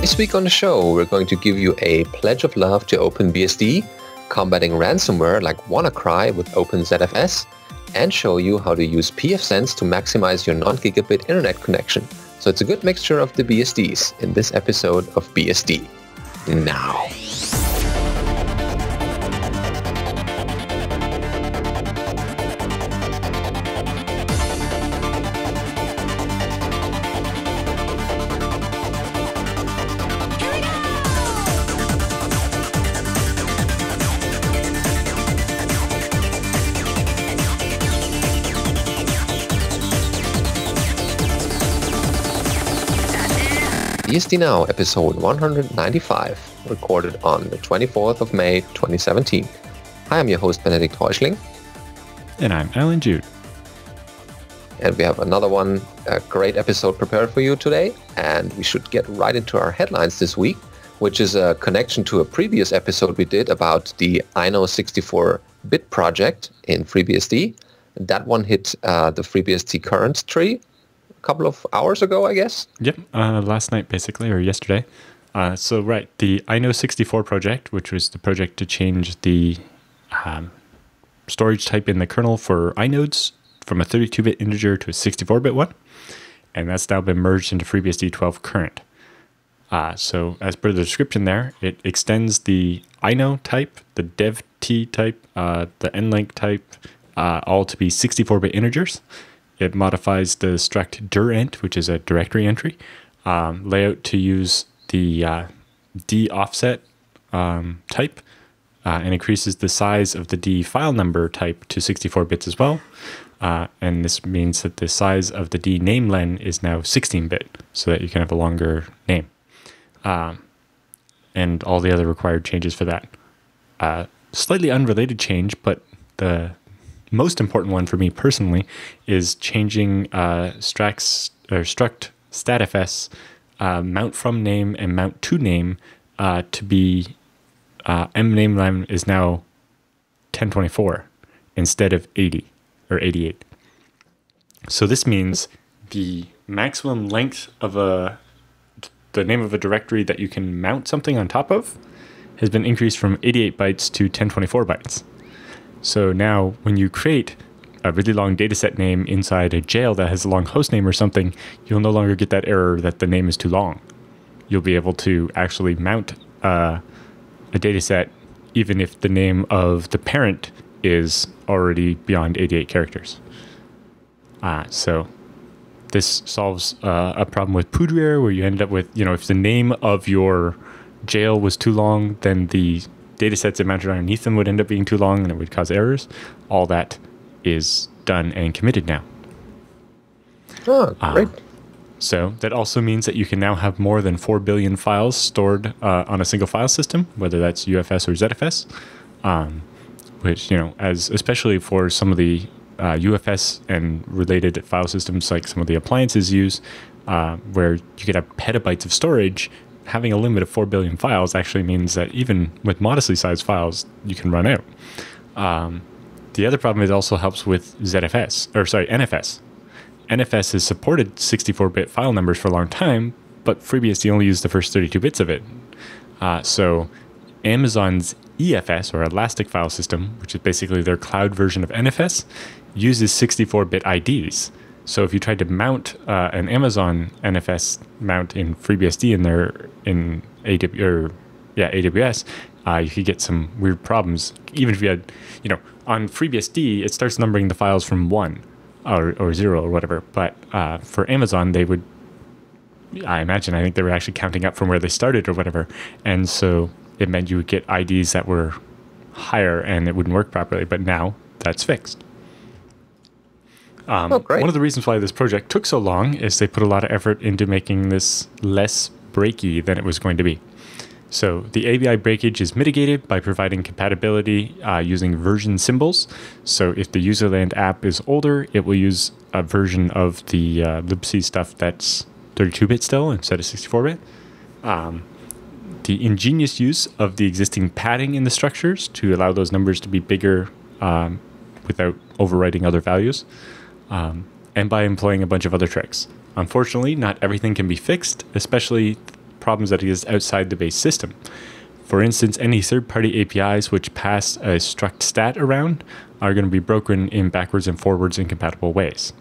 This week on the show, we're going to give you a pledge of love to OpenBSD, combating ransomware like WannaCry with OpenZFS, and show you how to use PFsense to maximize your non-gigabit internet connection. So it's a good mixture of the BSDs in this episode of BSD Now. BSD Now, episode 195, recorded on the 24th of May, 2017. Hi, I'm your host, Benedikt Häuschling. And I'm Alan Jude. And we have another one, a great episode prepared for you today. And we should get right into our headlines this week, which is a connection to a previous episode we did about the INO 64-bit project in FreeBSD. That one hit the FreeBSD current tree couple of hours ago, I guess. Yep, last night basically, or yesterday. The INO 64 project, which was the project to change the storage type in the kernel for inodes from a 32-bit integer to a 64-bit one, and that's now been merged into FreeBSD 12 current. So as per the description there, it extends the INO type, the dev-t type, the nlink type, all to be 64-bit integers. It modifies the struct dirent, which is a directory entry, layout to use the D offset type, and increases the size of the D file number type to 64 bits as well. And this means that the size of the D name len is now 16-bit, so that you can have a longer name. And all the other required changes for that. Slightly unrelated change, but the most important one for me personally is changing struct statfs mount from name and mount to name to be mnameLen is now 1024 instead of 80 or 88. So this means the maximum length of the name of a directory that you can mount something on top of has been increased from 88 bytes to 1024 bytes. So now when you create a really long dataset name inside a jail that has a long host name or something, you'll no longer get that error that the name is too long. You'll be able to actually mount a dataset even if the name of the parent is already beyond 88 characters. So this solves a problem with Poudriere where you end up with, if the name of your jail was too long, then the datasets that mounted underneath them would end up being too long and it would cause errors. All that is done and committed now. Oh, great. So that also means that you can now have more than 4 billion files stored on a single file system, whether that's UFS or ZFS, which, especially for some of the UFS and related file systems like some of the appliances use, where you could have petabytes of storage. Having a limit of 4 billion files actually means that even with modestly sized files, you can run out. The other problem is it also helps with NFS. NFS has supported 64-bit file numbers for a long time, but FreeBSD only used the first 32 bits of it. So Amazon's EFS, or Elastic File System, which is basically their cloud version of NFS, uses 64-bit IDs. So if you tried to mount an Amazon NFS mount in FreeBSD in AWS, you could get some weird problems. Even if you had, on FreeBSD, it starts numbering the files from 1 or 0 or whatever. But for Amazon, they would, I think they were actually counting up from where they started or whatever. And so it meant you would get IDs that were higher and it wouldn't work properly. But now that's fixed. One of the reasons why this project took so long is they put a lot of effort into making this less breaky than it was going to be. So the ABI breakage is mitigated by providing compatibility using version symbols. So if the userland app is older, it will use a version of the libc stuff that's 32-bit still instead of 64-bit. The ingenious use of the existing padding in the structures to allow those numbers to be bigger without overwriting other values. And by employing a bunch of other tricks. Unfortunately, not everything can be fixed, especially problems that exist outside the base system. For instance, any third-party APIs which pass a struct stat around are going to be broken in backwards and forwards incompatible ways.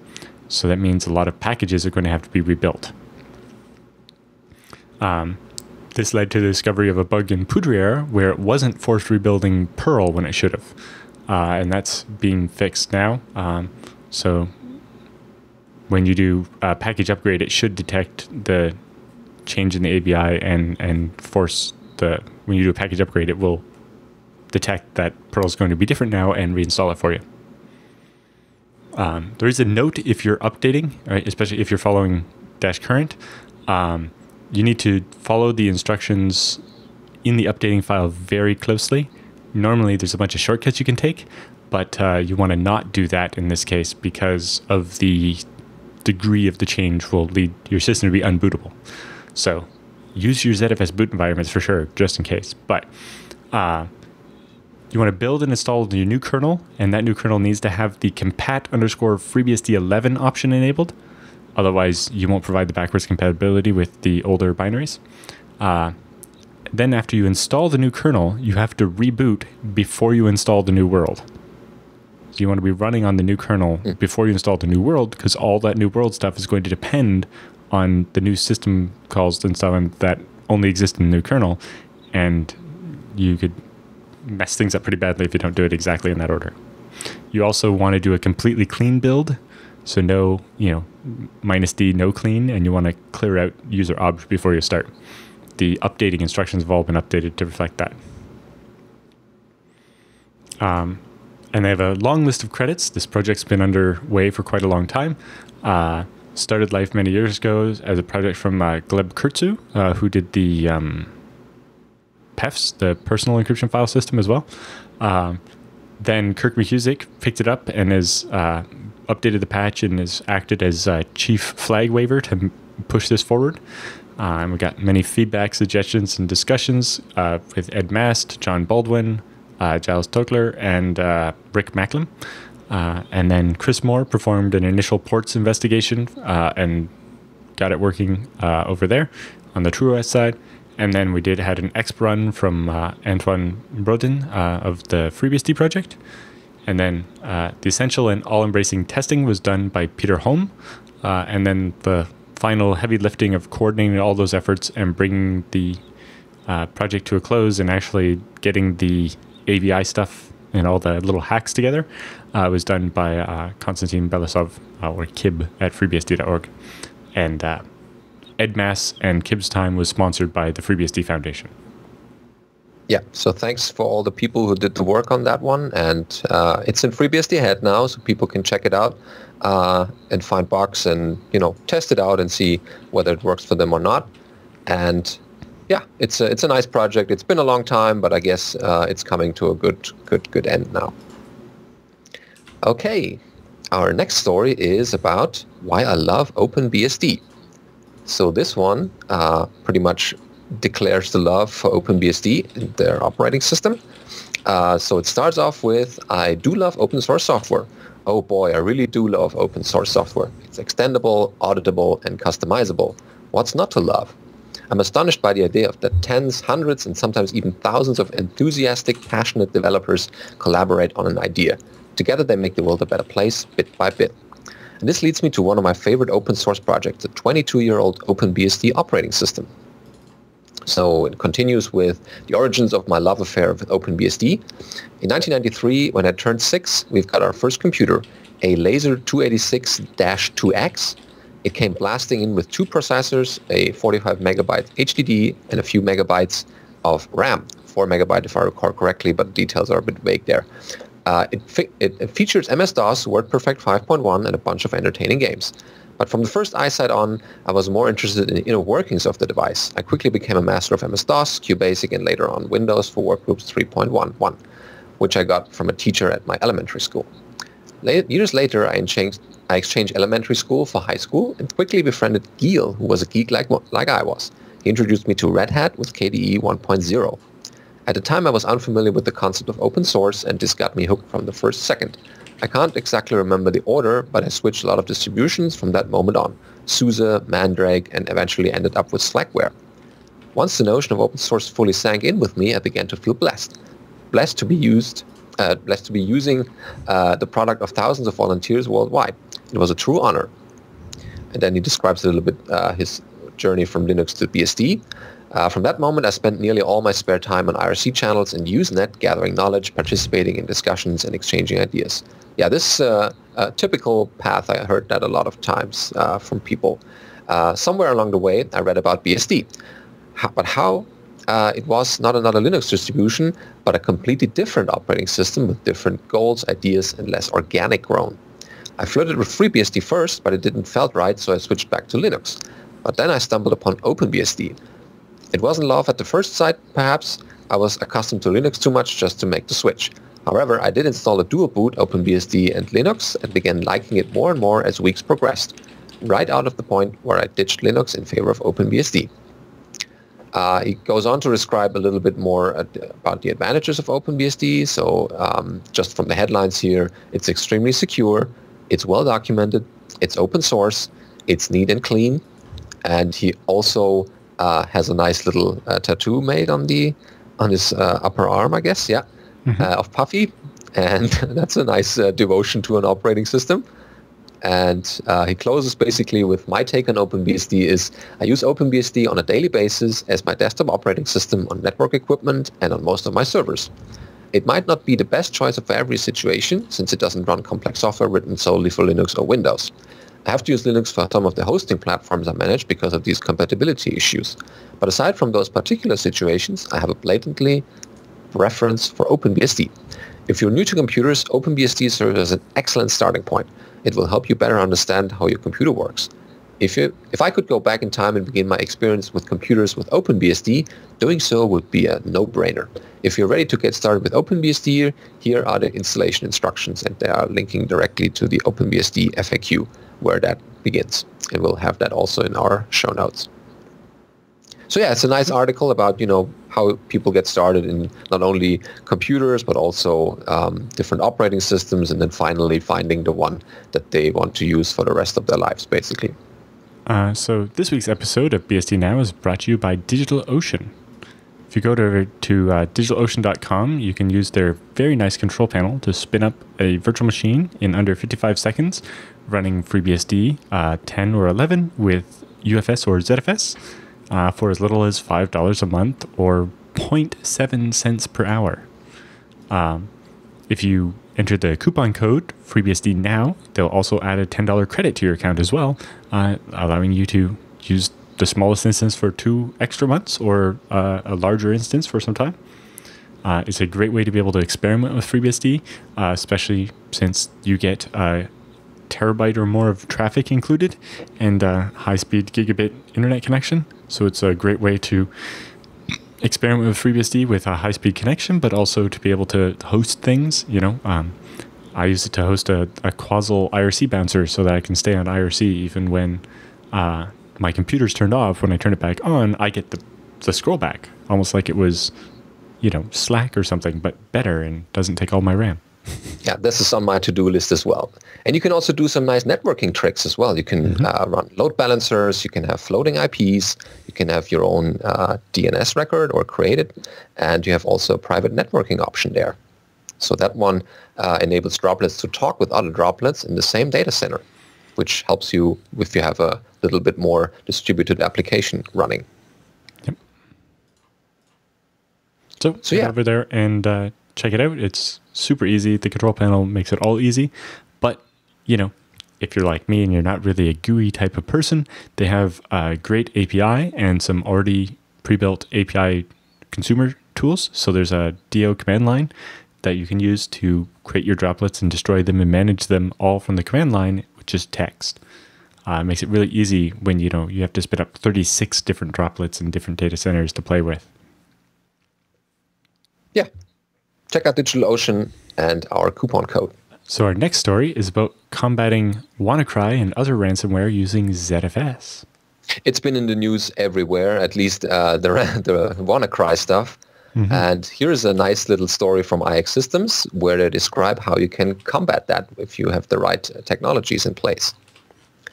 So that means a lot of packages are going to have to be rebuilt. This led to the discovery of a bug in Poudriere where it wasn't forced rebuilding Perl when it should have. And that's being fixed now. So when you do a package upgrade, it should detect the change in the ABI and force when you do a package upgrade, it will detect that Perl is going to be different now and reinstall it for you. There is a note if you're updating, right, especially if you're following -current. You need to follow the instructions in the updating file very closely. Normally, there's a bunch of shortcuts you can take, but you want to not do that in this case because of the degree of the change will lead your system to be unbootable. So use your ZFS boot environments for sure, just in case. But you want to build and install your new kernel, and that new kernel needs to have the compat_FreeBSD 11 option enabled. Otherwise, you won't provide the backwards compatibility with the older binaries. Then after you install the new kernel, you have to reboot before you install the new world. So you want to be running on the new kernel before you install the new world, because all that new world stuff is going to depend on the new system calls and stuff that only exist in the new kernel. And you could mess things up pretty badly if you don't do it exactly in that order. You also want to do a completely clean build. So no, -d, no clean, and you want to clear out user obj before you start. The updating instructions have all been updated to reflect that. And they have a long list of credits. This project's been underway for quite a long time. Started life many years ago as a project from Gleb Kurtzu, who did the PFS, the personal encryption file system as well. Then Kirk McCusick picked it up and has updated the patch and has acted as chief flag waver to push this forward. And we got many feedback, suggestions, and discussions with Ed Mast, John Baldwin, Giles Tokler, and Rick Macklem. And then Chris Moore performed an initial ports investigation and got it working over there on the TrueOS side. And then we had an exp run from Antoine Brodin of the FreeBSD project. And then the essential and all-embracing testing was done by Peter Holm. And then the final heavy lifting of coordinating all those efforts and bringing the project to a close and actually getting the AVI stuff and all the little hacks together was done by Konstantin Belasov, or Kib, at freebsd.org. And EdMass and Kib's time was sponsored by the FreeBSD Foundation. Yeah, so thanks for all the people who did the work on that one. And it's in FreeBSD Head now, so people can check it out and find bugs and, test it out and see whether it works for them or not. And yeah, it's a nice project. It's been a long time, but I guess it's coming to a good end now. Okay, our next story is about why I love OpenBSD. So this one pretty much declares the love for OpenBSD and their operating system. So it starts off with, I do love open source software. Oh boy, I really do love open source software. It's extendable, auditable, and customizable. What's not to love? I'm astonished by the idea of that tens, hundreds, and sometimes even thousands of enthusiastic, passionate developers collaborate on an idea. Together they make the world a better place, bit by bit. And this leads me to one of my favorite open source projects, the 22-year-old OpenBSD operating system. So it continues with the origins of my love affair with OpenBSD. In 1993, when I turned 6, we've got our first computer, a Laser 286-2X. It came blasting in with 2 processors, a 45 megabyte HDD, and a few megabytes of RAM. 4 megabyte if I recall correctly, but the details are a bit vague there. It features MS-DOS, WordPerfect 5.1, and a bunch of entertaining games. But from the first eyesight on, I was more interested in the inner workings of the device. I quickly became a master of MS-DOS, QBasic, and later on Windows for Workgroups 3.11, which I got from a teacher at my elementary school. Years later, I exchanged elementary school for high school and quickly befriended Gil, who was a geek like I was. He introduced me to Red Hat with KDE 1.0. At the time, I was unfamiliar with the concept of open source, and this got me hooked from the first second. I can't exactly remember the order, but I switched a lot of distributions from that moment on. SUSE, Mandrake, and eventually ended up with Slackware. Once the notion of open source fully sank in with me, I began to feel blessed. Blessed to be using the product of thousands of volunteers worldwide. It was a true honor. And then he describes a little bit his journey from Linux to BSD. From that moment, I spent nearly all my spare time on IRC channels and Usenet, gathering knowledge, participating in discussions, and exchanging ideas. Yeah, this is a typical path. I heard that a lot of times from people. Somewhere along the way, I read about BSD. But how it was not another Linux distribution, but a completely different operating system with different goals, ideas, and less organic growth. I flirted with FreeBSD first, but it didn't felt right, so I switched back to Linux. But then I stumbled upon OpenBSD. It wasn't love at the first sight, perhaps. I was accustomed to Linux too much just to make the switch. However, I did install a dual boot, OpenBSD and Linux, and began liking it more and more as weeks progressed, right out of the point where I ditched Linux in favor of OpenBSD. He goes on to describe a little bit more about the advantages of OpenBSD. So just from the headlines here, it's extremely secure, it's well documented, it's open source, it's neat and clean, and he also has a nice little tattoo made on his upper arm, I guess, of Puffy, and that's a nice devotion to an operating system. And he closes basically with, my take on OpenBSD is, I use OpenBSD on a daily basis as my desktop operating system on network equipment and on most of my servers. It might not be the best choice for every situation, since it doesn't run complex software written solely for Linux or Windows. I have to use Linux for some of the hosting platforms I manage because of these compatibility issues. But aside from those particular situations, I have a blatantly preference for OpenBSD. If you're new to computers, OpenBSD serves as an excellent starting point. It will help you better understand how your computer works. If I could go back in time and begin my experience with computers with OpenBSD, doing so would be a no-brainer. If you're ready to get started with OpenBSD, here are the installation instructions, and they are linking directly to the OpenBSD FAQ where that begins. And we'll have that also in our show notes. So yeah, it's a nice article about, how people get started in not only computers, but also different operating systems, and then finally finding the one that they want to use for the rest of their lives, basically. So this week's episode of BSD Now is brought to you by DigitalOcean. If you go to digitalocean.com, you can use their very nice control panel to spin up a virtual machine in under 55 seconds, running FreeBSD 10 or 11 with UFS or ZFS for as little as $5 a month or 0.7 cents per hour. If you enter the coupon code FreeBSD Now, they'll also add a $10 credit to your account as well, allowing you to use the smallest instance for 2 extra months or a larger instance for some time. It's a great way to be able to experiment with FreeBSD, especially since you get a terabyte or more of traffic included and high-speed gigabit internet connection. So it's a great way to experiment with FreeBSD with a high-speed connection, but also to be able to host things. I use it to host a Quasal IRC bouncer so that I can stay on IRC even when my computer's turned off. When I turn it back on, I get the scroll back, almost like it was, Slack or something, but better and doesn't take all my RAM. Yeah, this is on my to-do list as well. And you can also do some nice networking tricks as well. You can run load balancers, you can have floating IPs, you can have your own DNS record or create it, and you have also a private networking option there. So that one enables droplets to talk with other droplets in the same data center, which helps you if you have a little bit more distributed application running. Yep. So yeah, over there and check it out. It's super easy. The control panel makes it all easy. But, if you're like me and you're not really a GUI type of person, they have a great API and some already pre-built API consumer tools. So there's a DO command line that you can use to create your droplets and destroy them and manage them all from the command line with just text. It makes it really easy when, you have to spin up 36 different droplets in different data centers to play with. Yeah. Check out DigitalOcean and our coupon code. So our next story is about combating WannaCry and other ransomware using ZFS. It's been in the news everywhere, at least the WannaCry stuff. Mm-hmm. And here's a nice little story from IX Systems where they describe how you can combat that if you have the right technologies in place.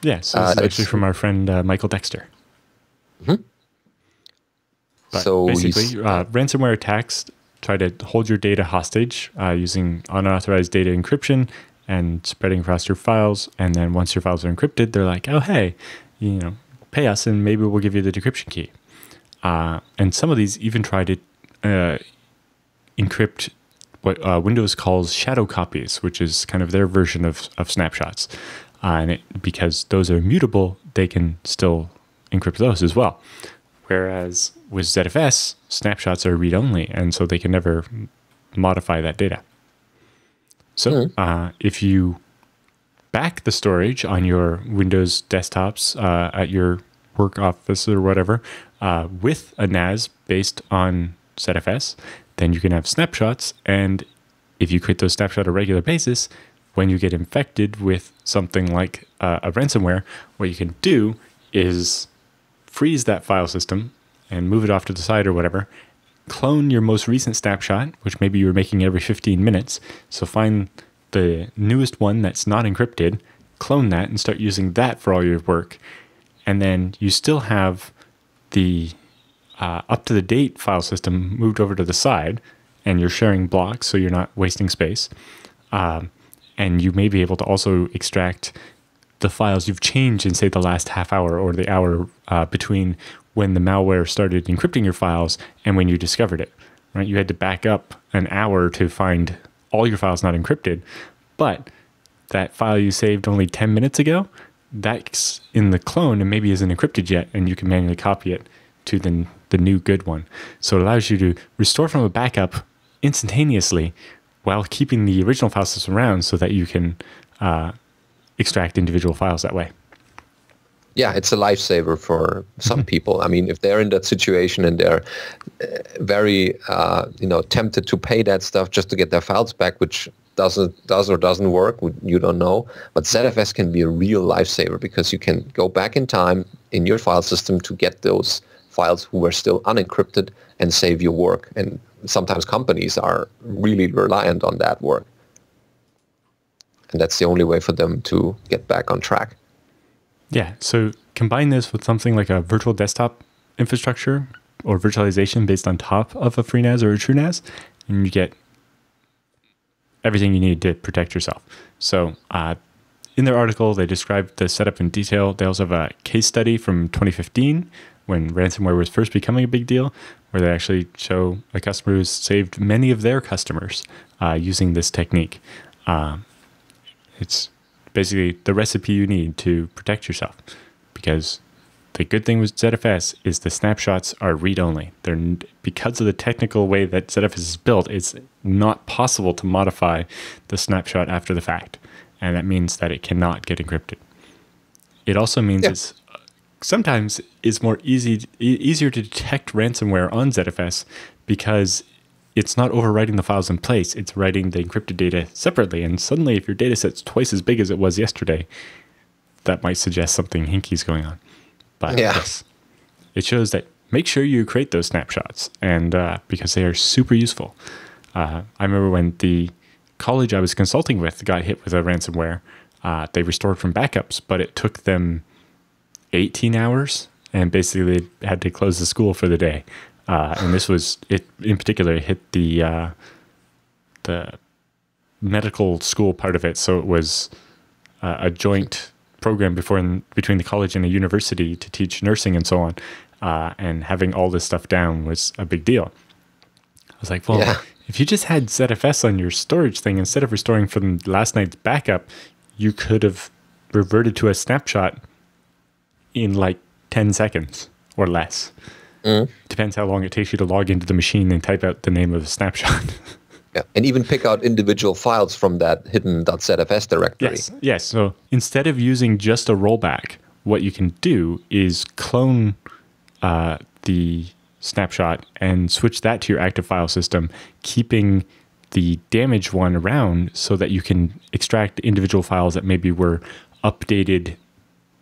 Yes, this is actually from our friend Michael Dexter. Mm-hmm. But So basically, ransomware attacks try to hold your data hostage using unauthorized data encryption and spreading across your files. And then once your files are encrypted, they're like, oh, hey, pay us and maybe we'll give you the decryption key. And some of these even try to encrypt what Windows calls shadow copies, which is kind of their version of snapshots. Because those are immutable, they can still encrypt those as well. Whereas with ZFS, snapshots are read-only, and so they can never modify that data. So if you back the storage on your Windows desktops at your work office or whatever with a NAS based on ZFS, then you can have snapshots. And if you create those snapshots on a regular basis, when you get infected with something like a ransomware, what you can do is freeze that file system and move it off to the side or whatever, clone your most recent snapshot, which maybe you're making every 15 minutes. So find the newest one that's not encrypted, clone that and start using that for all your work. And then you still have the up-to-the-date file system moved over to the side, and you're sharing blocks, so you're not wasting space. And you may be able to also extract the files you've changed in, say, the last half hour or the hour between when the malware started encrypting your files and when you discovered it. Right? You had to back up an hour to find all your files not encrypted, but that file you saved only 10 minutes ago, that's in the clone and maybe isn't encrypted yet, and you can manually copy it to the new good one. So it allows you to restore from a backup instantaneously while keeping the original file system around so that you can extract individual files that way. Yeah, it's a lifesaver for some people. I mean, if they're in that situation and they're very, tempted to pay that stuff just to get their files back, which does or doesn't work, you don't know. But ZFS can be a real lifesaver because you can go back in time in your file system to get those files who were still unencrypted and save your work. And sometimes companies are really reliant on that work. And that's the only way for them to get back on track. Yeah, so combine this with something like a virtual desktop infrastructure or virtualization based on top of a FreeNAS or a TrueNAS, and you get everything you need to protect yourself. So in their article, they described the setup in detail. They also have a case study from 2015 when ransomware was first becoming a big deal, where they actually show a customer who's saved many of their customers using this technique. It's basically the recipe you need to protect yourself, because the good thing with ZFS is the snapshots are read-only. Because of the technical way that ZFS is built, it's not possible to modify the snapshot after the fact, and that means that it cannot get encrypted. It also means it's sometimes it's easier to detect ransomware on ZFS because it's not overwriting the files in place. It's writing the encrypted data separately. And suddenly, if your data set's twice as big as it was yesterday, that might suggest something hinky is going on. But yes, it shows that make sure you create those snapshots, and because they are super useful. I remember when the college I was consulting with got hit with a ransomware, they restored from backups, but it took them 18 hours, and basically they had to close the school for the day. And this was, it in particular, it hit the medical school part of it. So it was a joint program between the college and a university to teach nursing and so on. And having all this stuff down was a big deal. I was like, well, if you just had ZFS on your storage thing, instead of restoring from last night's backup, you could have reverted to a snapshot in like 10 seconds or less. Depends how long it takes you to log into the machine and type out the name of the snapshot. And even pick out individual files from that hidden .zfs directory. Yes. So instead of using just a rollback, what you can do is clone the snapshot and switch that to your active file system, keeping the damaged one around so that you can extract individual files that maybe were updated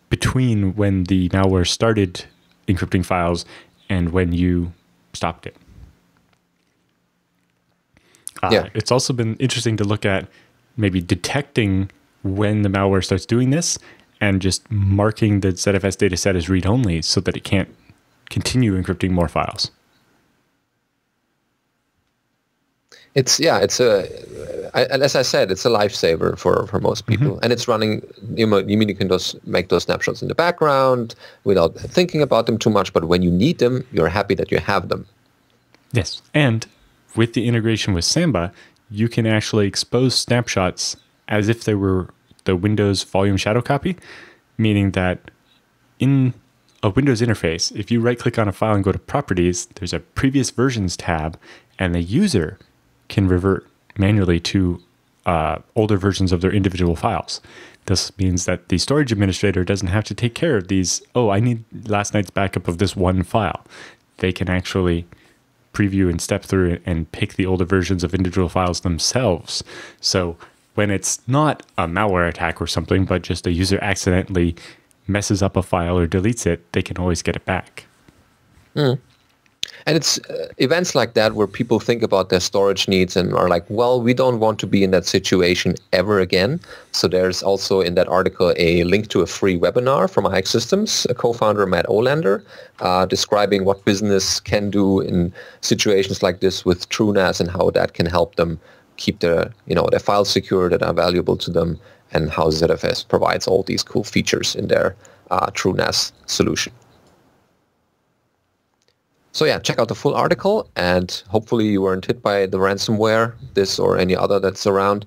between when the malware started encrypting files and when you stopped it. It's also been interesting to look at maybe detecting when the malware starts doing this and just marking the ZFS data set as read-only so that it can't continue encrypting more files. as I said, it's a lifesaver for most people, and it's running. You mean you can just make those snapshots in the background without thinking about them too much. But when you need them, you're happy that you have them. Yes, and with the integration with Samba, you can actually expose snapshots as if they were the Windows volume shadow copy, meaning that in a Windows interface, if you right-click on a file and go to Properties, there's a Previous Versions tab, and the user can revert manually to older versions of their individual files. This means that the storage administrator doesn't have to take care of these, I need last night's backup of this one file. They can actually preview and step through and pick the older versions of individual files themselves. So when it's not a malware attack or something, but just a user accidentally messes up a file or deletes it, they can always get it back. And it's events like that where people think about their storage needs and are like, well, we don't want to be in that situation ever again. So there's also in that article a link to a free webinar from IX Systems, a co-founder, Matt Olander, describing what business can do in situations like this with TrueNAS and how that can help them keep their files secure that are valuable to them, and how ZFS provides all these cool features in their TrueNAS solution. So yeah, check out the full article, and hopefully you weren't hit by the ransomware, this or any other that's around,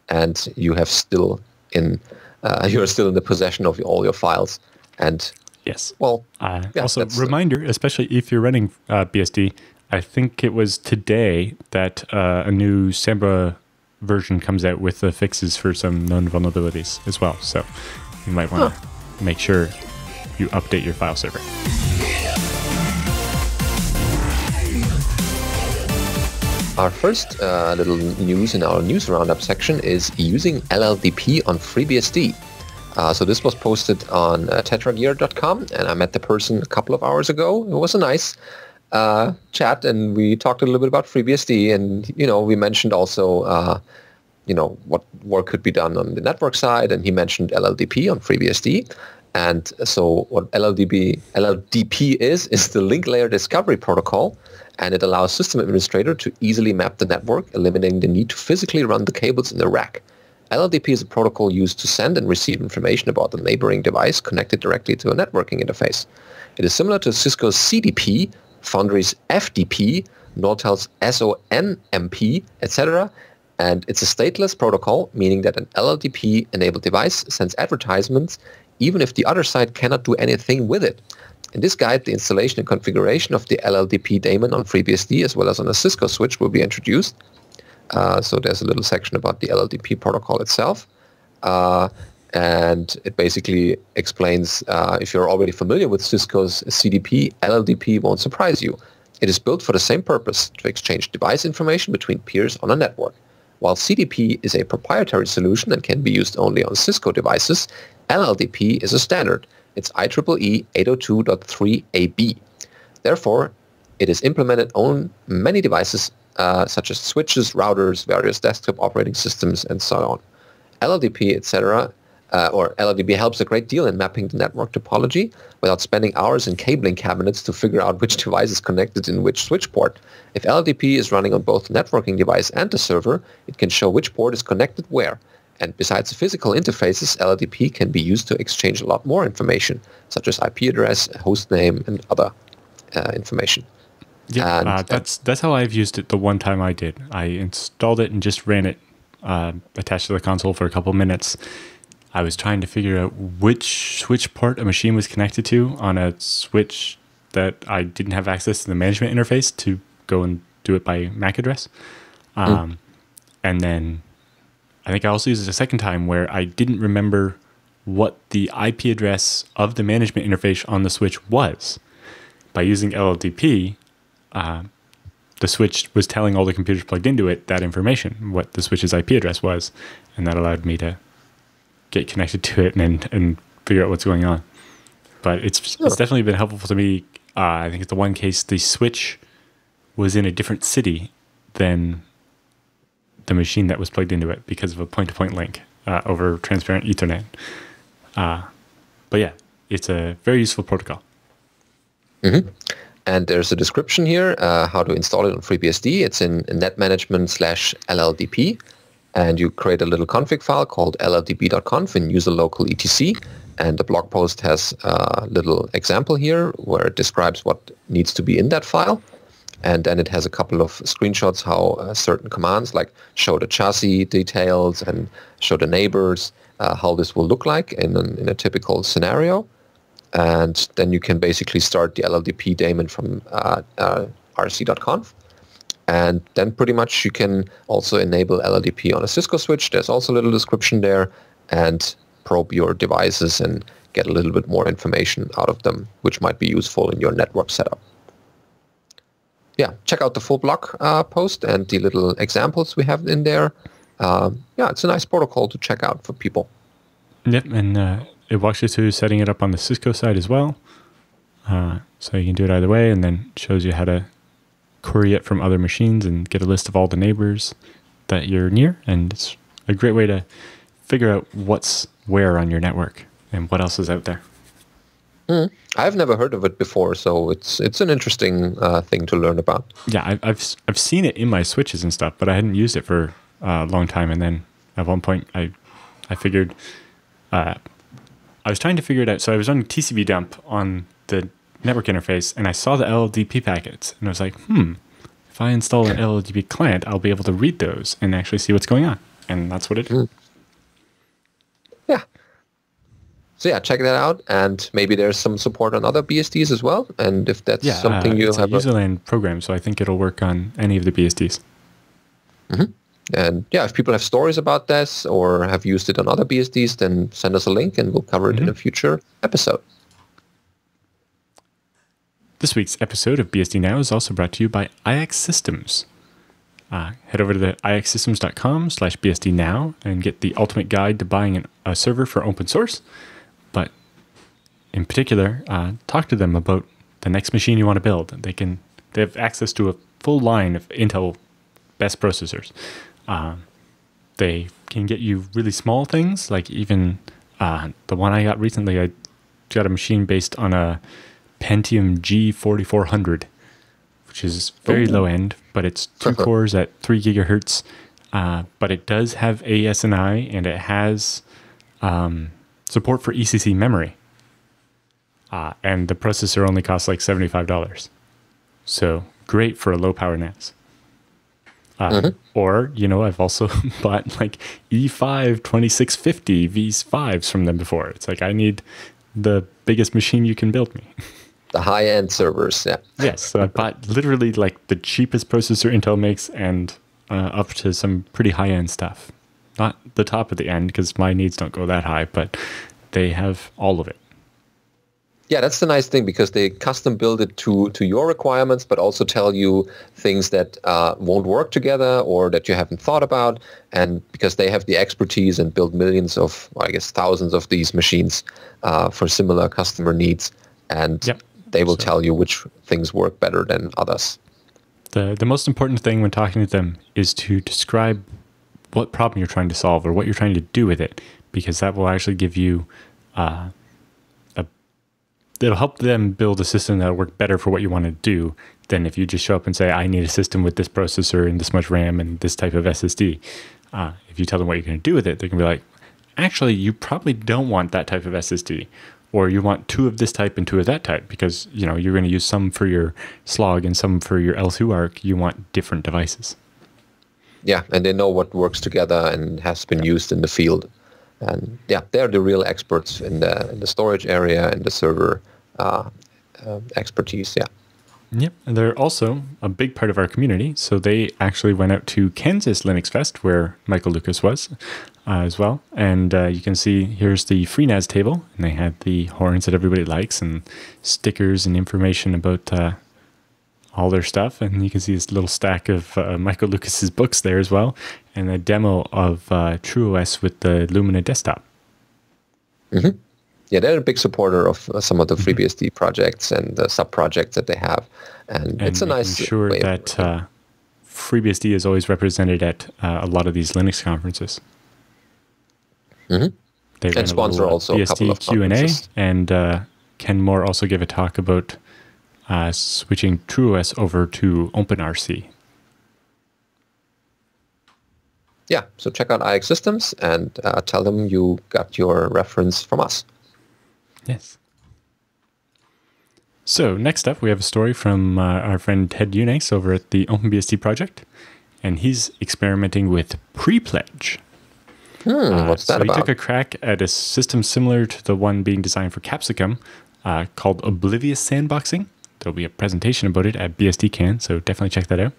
and you are still in the possession of all your files. And yes, well, also reminder, especially if you're running BSD, I think it was today that a new Samba version comes out with the fixes for some known vulnerabilities as well. So you might want to make sure you update your file server. Our first little news in our news roundup section is using LLDP on FreeBSD. So this was posted on tetragear.com, and I met the person a couple of hours ago. It was a nice chat, and we talked a little bit about FreeBSD, and we mentioned also what work could be done on the network side, and he mentioned LLDP on FreeBSD. And so what LLDP is the link layer discovery protocol, and it allows system administrator to easily map the network, eliminating the need to physically run the cables in the rack. LLDP is a protocol used to send and receive information about the neighboring device connected directly to a networking interface. It is similar to Cisco's CDP, Foundry's FDP, Nortel's SONMP, etc., and it's a stateless protocol, meaning that an LLDP-enabled device sends advertisements even if the other side cannot do anything with it. In this guide, the installation and configuration of the LLDP daemon on FreeBSD as well as on a Cisco switch will be introduced. So there's a little section about the LLDP protocol itself. And it basically explains, if you're already familiar with Cisco's CDP, LLDP won't surprise you. It is built for the same purpose, to exchange device information between peers on a network. While CDP is a proprietary solution and can be used only on Cisco devices, LLDP is a standard. It's IEEE 802.3ab. Therefore, it is implemented on many devices such as switches, routers, various desktop operating systems, and so on. LLDP, etc., or LLDP helps a great deal in mapping the network topology without spending hours in cabling cabinets to figure out which device is connected in which switch port. If LLDP is running on both the networking device and the server, it can show which port is connected where. And besides the physical interfaces, LLDP can be used to exchange a lot more information, such as IP address, host name, and other information. Yeah, and, that's how I've used it the one time I did. I installed it and just ran it attached to the console for a couple minutes. I was trying to figure out which switch port a machine was connected to on a switch that I didn't have access to the management interface to go and do it by MAC address. And then I think I also used it a second time where I didn't remember what the IP address of the management interface on the switch was. By using LLDP, the switch was telling all the computers plugged into it that information, what the switch's IP address was, and that allowed me to get connected to it and figure out what's going on. But it's definitely been helpful to me. I think it's the one case the switch was in a different city than the machine that was plugged into it because of a point-to-point link over transparent Ethernet. But yeah, it's a very useful protocol. Mm-hmm. And there's a description here, how to install it on FreeBSD. It's in netmanagement/LLDP. And you create a little config file called lldb.conf and use a local etc. And the blog post has a little example here where it describes what needs to be in that file. And then it has a couple of screenshots how certain commands like show the chassis details and show the neighbors, how this will look like in a typical scenario. And then you can basically start the LLDP daemon from rc.conf. And then pretty much you can also enable LLDP on a Cisco switch. There's also a little description there, and probe your devices and get a little bit more information out of them, which might be useful in your network setup. Yeah, check out the full blog post and the little examples we have in there. It's a nice protocol to check out for people. Yep, and it walks you through setting it up on the Cisco side as well. So you can do it either way, and then shows you how to query it from other machines and get a list of all the neighbors that you're near. And it's a great way to figure out what's where on your network and what else is out there. I've never heard of it before, so it's an interesting thing to learn about. Yeah, I've seen it in my switches and stuff, but I hadn't used it for a long time. And then at one point, I figured I was trying to figure it out. So I was running TCP dump on the network interface, and I saw the LLDP packets, and I was like, if I install an LLDP client, I'll be able to read those and actually see what's going on. And that's what it did. Yeah. So yeah, check that out, and maybe there's some support on other BSDs as well. And if that's something you have, it's a userland program, so I think it'll work on any of the BSDs. And yeah, if people have stories about this or have used it on other BSDs, then send us a link, and we'll cover it in a future episode. This week's episode of BSD Now is also brought to you by IX Systems. Head over to the ixsystems.com/BSD Now and get the ultimate guide to buying a server for open source. But in particular, talk to them about the next machine you want to build. They have access to a full line of Intel best processors. They can get you really small things, like even the one I got recently, I got a machine based on a Pentium G4400, which is very low end, but it's 2 cores at 3 gigahertz. But it does have ASNI, and it has support for ECC memory. And the processor only costs like $75. So great for a low power NAS. Or, I've also bought like E5 2650 V5s from them before. It's like, I need the biggest machine you can build me. The high-end servers, yeah. Yes, so I bought literally like the cheapest processor Intel makes and up to some pretty high-end stuff. Not the top of the end, because my needs don't go that high, but they have all of it. Yeah, that's the nice thing, because they custom build it to your requirements, but also tell you things that won't work together or that you haven't thought about. And because they have the expertise and build millions of, I guess, thousands of these machines for similar customer needs. And they will tell you which things work better than others. The most important thing when talking to them is to describe what problem you're trying to solve or what you're trying to do with it, because that will actually give you it'll help them build a system that'll work better for what you want to do than if you just show up and say, I need a system with this processor and this much RAM and this type of SSD. If you tell them what you're going to do with it, they're going to be like, actually, you probably don't want that type of SSD, or you want 2 of this type and 2 of that type, because you're going to use some for your slog and some for your L2 ARC. You want different devices. Yeah, and they know what works together and has been used in the field. And yeah, they're the real experts in the storage area and the server expertise. Yeah. Yep, and they're also a big part of our community. So they actually went out to Kansas Linux Fest, where Michael Lucas was as well. And you can see here's the FreeNAS table, and they had the horns that everybody likes and stickers and information about all their stuff. And you can see this little stack of Michael Lucas's books there as well, and a demo of TrueOS with the Lumina desktop. Yeah, they're a big supporter of some of the FreeBSD projects and the sub-projects that they have. And it's a nice sure way that FreeBSD is always represented at a lot of these Linux conferences. They and sponsor also BSD a couple of Q&A, conferences. and Ken Moore also gave a talk about switching TrueOS over to OpenRC. Yeah, so check out IX Systems and tell them you got your reference from us. Yes. So next up, we have a story from our friend Ted Unace over at the OpenBSD project, and he's experimenting with pre-pledge. What's that about? He took a crack at a system similar to the one being designed for Capsicum called Oblivious Sandboxing. There'll be a presentation about it at BSDCan, so definitely check that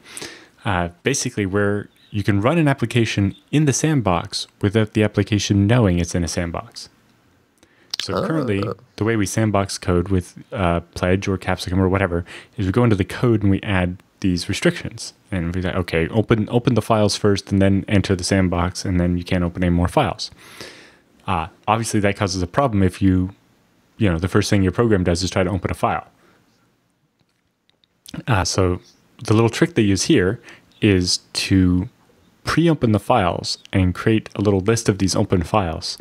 out. Basically, where you can run an application in the sandbox without the application knowing it's in a sandbox. So currently, the way we sandbox code with Pledge or Capsicum or whatever is we go into the code and we add these restrictions. And we say, okay, open the files first and then enter the sandbox, and then you can't open any more files. Obviously, that causes a problem if the first thing your program does is try to open a file. So the little trick they use here is to pre-open the files and create a little list of these open files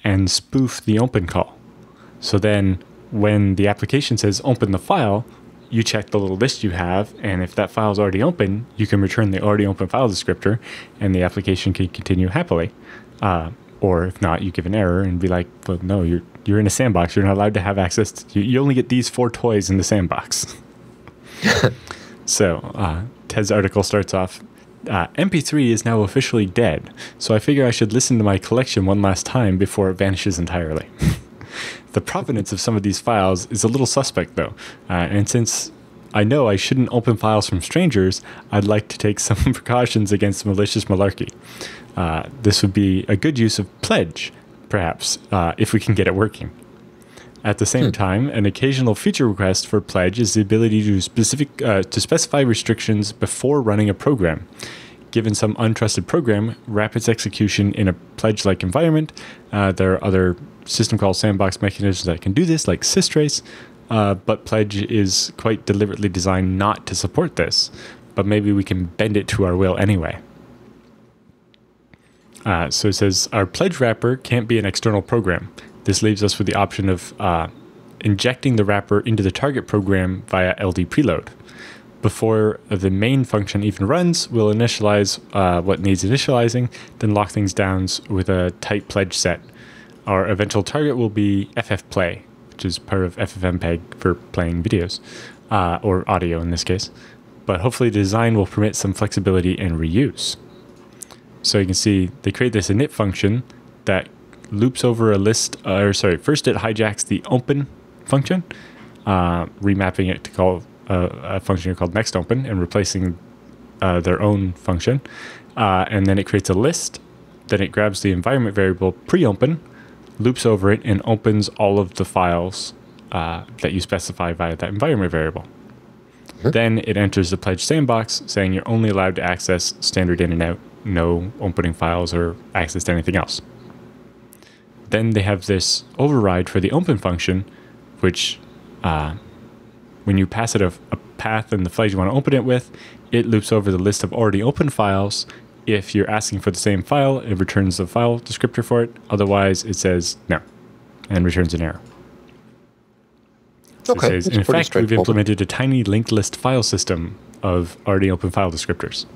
and spoof the open call. So then when the application says open the file, you check the little list you have, and if that file is already open, you can return the already open file descriptor, and the application can continue happily. Or if not, you give an error and be like, well, no, you're in a sandbox. You're not allowed to have access to, you only get these 4 toys in the sandbox. So Ted's article starts off, MP3 is now officially dead, so I figure I should listen to my collection one last time before it vanishes entirely. The provenance of some of these files is a little suspect, though, and since I know I shouldn't open files from strangers, I'd like to take some precautions against malicious malarkey. This would be a good use of Pledge, perhaps, if we can get it working. At the same time, an occasional feature request for Pledge is the ability to specify restrictions before running a program. Given some untrusted program, rapid execution in a Pledge-like environment, there are other system call sandbox mechanisms that can do this, like systrace, but Pledge is quite deliberately designed not to support this. But maybe we can bend it to our will anyway. So it says, our Pledge wrapper can't be an external program. This leaves us with the option of injecting the wrapper into the target program via LD preload. Before the main function even runs, we'll initialize what needs initializing, then lock things down with a tight pledge set. Our eventual target will be ffplay, which is part of FFmpeg for playing videos, or audio in this case. But hopefully the design will permit some flexibility and reuse. So you can see they create this init function that loops over a list, first it hijacks the open function, remapping it to call a function called nextOpen and replacing their own function. And then it creates a list, then it grabs the environment variable pre-open, loops over it, and opens all of the files that you specify via that environment variable. Then it enters the Pledge sandbox, saying you're only allowed to access standard in and out, no opening files or access to anything else. Then they have this override for the open function, which when you pass it a path and the flags you want to open it with, it loops over the list of already open files. If you're asking for the same file, it returns the file descriptor for it. Otherwise, it says no and returns an error. So Okay, it says, in fact, we've implemented a tiny linked list file system of already open file descriptors.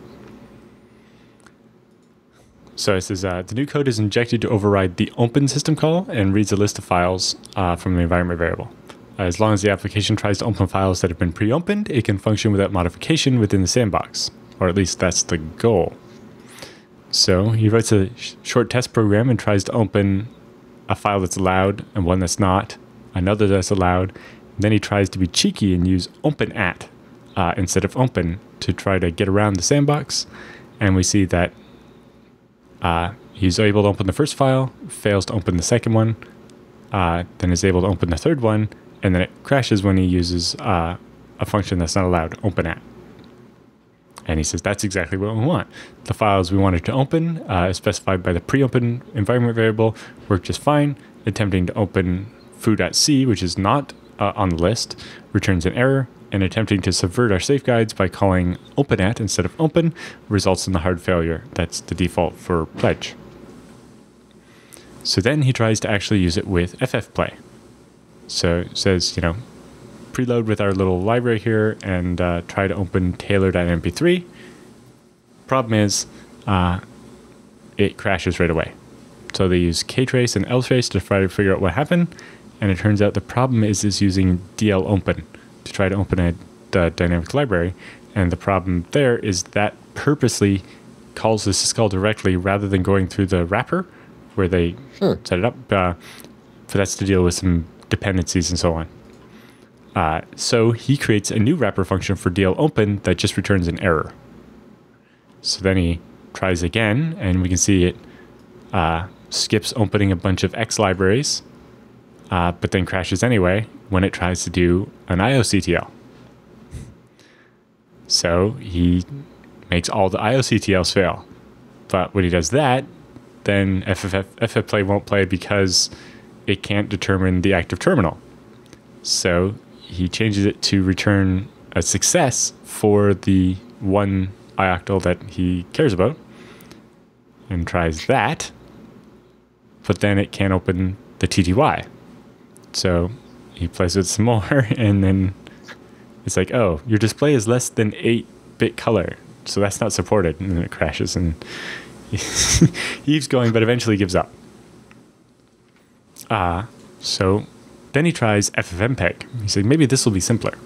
So it says the new code is injected to override the open system call and reads a list of files from the environment variable. As long as the application tries to open files that have been pre-opened, it can function without modification within the sandbox, or at least that's the goal. So he writes a short test program and tries to open a file that's allowed and one that's not, another that's allowed. Then he tries to be cheeky and use openat instead of open to try to get around the sandbox. And we see that he's able to open the first file, fails to open the second one, then is able to open the third one, and then it crashes when he uses a function that's not allowed, openat. And he says that's exactly what we want. The files we wanted to open, as specified by the pre-open environment variable, work just fine. Attempting to open foo.c, which is not on the list, returns an error, and attempting to subvert our safeguards by calling openat instead of open results in the hard failure. That's the default for Pledge. So then he tries to actually use it with ffplay. So it says, preload with our little library here and try to open tailor.mp3. Problem is, it crashes right away. So they use ktrace and ltrace to try to figure out what happened, and it turns out the problem is using dlopen to try to open a dynamic library, and the problem there is that purposely calls the syscall directly rather than going through the wrapper where they set it up. For that's to deal with some dependencies and so on. So he creates a new wrapper function for dlopen that just returns an error. So then he tries again, and we can see it skips opening a bunch of X libraries, but then crashes anyway when it tries to do an IOCTL. So he makes all the IOCTLs fail. But when he does that, then FFplay won't play because it can't determine the active terminal. So he changes it to return a success for the one ioctl that he cares about and tries that, but then it can't open the TTY. So he plays with some more, and then it's like, oh, your display is less than 8-bit color, so that's not supported, and then it crashes, and he keeps going, but eventually gives up. So then he tries ffmpeg. He's like, maybe this will be simpler.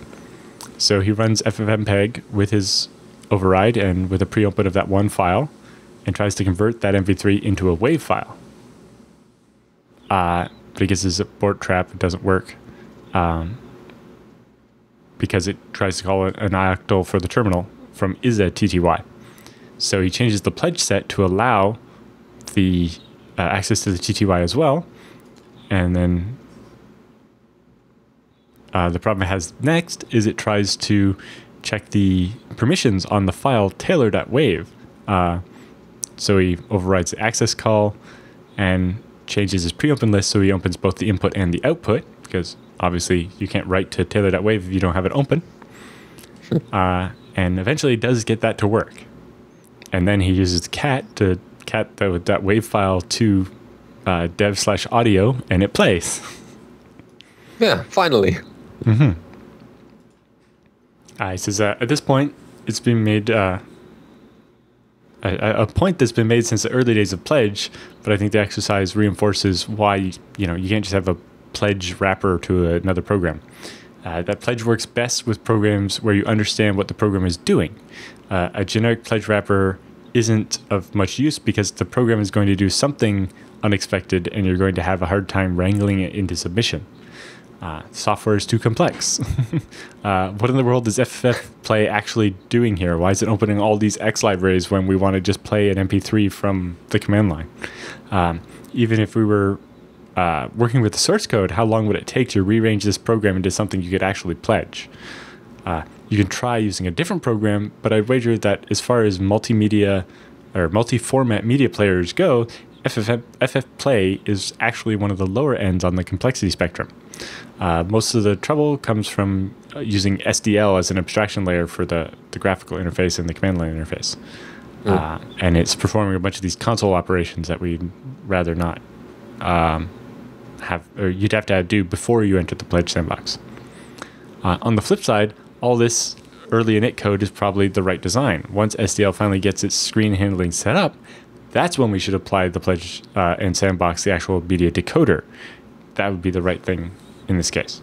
So he runs ffmpeg with his override and with a pre-open of that one file, and tries to convert that MP3 into a WAV file. But he gets his abort trap. It doesn't work because it tries to call an ioctl for the terminal from ISA TTY. So he changes the pledge set to allow the access to the TTY as well. And then the problem it has next is it tries to check the permissions on the file tailor.wave. So he overrides the access call and changes his pre-open list so he opens both the input and the output, because obviously you can't write to tailor.wave if you don't have it open. And eventually does get that to work. And then he uses cat to cat that wave file to dev/audio, and it plays. Yeah, finally. Mm-hmm. He says at this point, it's been made a point that's been made since the early days of Pledge, but I think the exercise reinforces why you can't just have a Pledge wrapper to another program. That Pledge works best with programs where you understand what the program is doing. A generic Pledge wrapper isn't of much use because the program is going to do something unexpected and you're going to have a hard time wrangling it into submission. Software is too complex. What in the world is FFplay actually doing here? Why is it opening all these X libraries when we want to just play an MP3 from the command line? Even if we were working with the source code, how long would it take to rearrange this program into something you could actually pledge? You can try using a different program, but I'd wager that as far as multimedia or multi-format media players go, FFplay is actually one of the lower ends on the complexity spectrum. Most of the trouble comes from using SDL as an abstraction layer for the graphical interface and the command line interface. And it's performing a bunch of these console operations that we'd rather not have, or you'd have to do before you enter the Pledge sandbox. On the flip side, all this early init code is probably the right design. Once SDL finally gets its screen handling set up, that's when we should apply the Pledge and sandbox the actual media decoder. That would be the right thing in this case.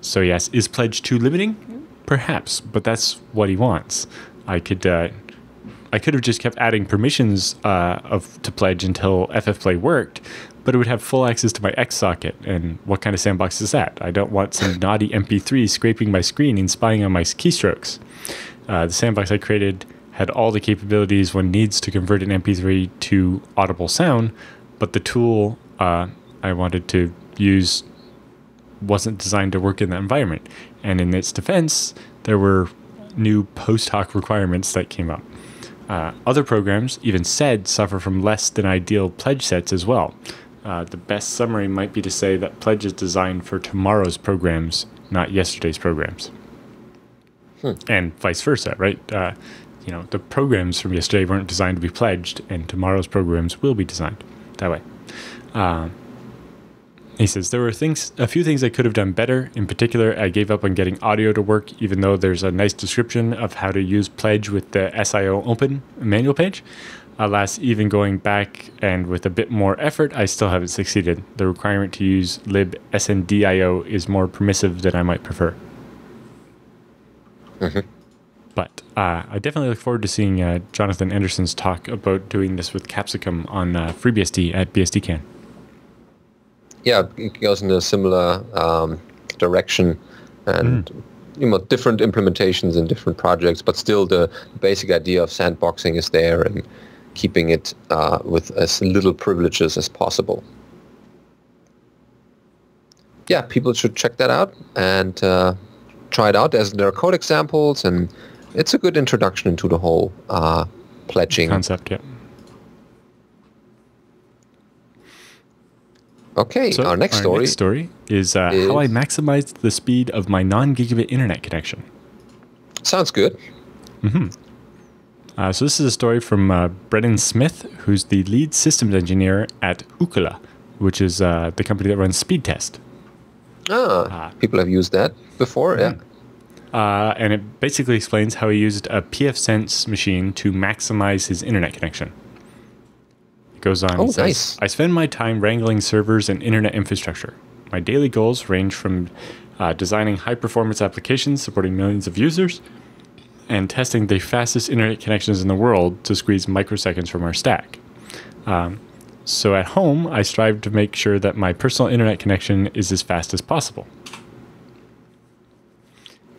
So yes, is Pledge too limiting? Perhaps, but that's what he wants. I could have just kept adding permissions to Pledge until FFplay worked, but it would have full access to my X socket, and what kind of sandbox is that? I don't want some naughty MP3 scraping my screen and spying on my keystrokes. The sandbox I created had all the capabilities one needs to convert an MP3 to audible sound, but the tool I wanted to use wasn't designed to work in that environment. And in its defense, there were new post hoc requirements that came up. Other programs, even said, suffer from less than ideal pledge sets as well. The best summary might be to say that Pledge is designed for tomorrow's programs, not yesterday's programs. And vice versa, right? The programs from yesterday weren't designed to be pledged, and tomorrow's programs will be designed that way. He says, there were a few things I could have done better. In particular, I gave up on getting audio to work, even though there's a nice description of how to use Pledge with the SIO open manual page. Alas, even going back and with a bit more effort, I still haven't succeeded. The requirement to use libsndio is more permissive than I might prefer. Mm-hmm. But I definitely look forward to seeing Jonathan Anderson's talk about doing this with Capsicum on FreeBSD at BSDCan. Yeah, it goes in a similar direction, and different implementations in different projects, but still the basic idea of sandboxing is there and keeping it with as little privileges as possible. Yeah, people should check that out and try it out. There are code examples, and it's a good introduction into the whole pledging concept. Yeah. Okay, so our next story is how I maximized the speed of my non-gigabit internet connection. Sounds good. Mm-hmm. So this is a story from Brennan Smith, who's the lead systems engineer at Ookla, which is the company that runs Speed Test. People have used that before, yeah. And it basically explains how he used a PFsense machine to maximize his internet connection. It goes on. Oh, says, nice. I spend my time wrangling servers and internet infrastructure. My daily goals range from designing high-performance applications supporting millions of users and testing the fastest internet connections in the world to squeeze microseconds from our stack. So at home, I strive to make sure that my personal internet connection is as fast as possible.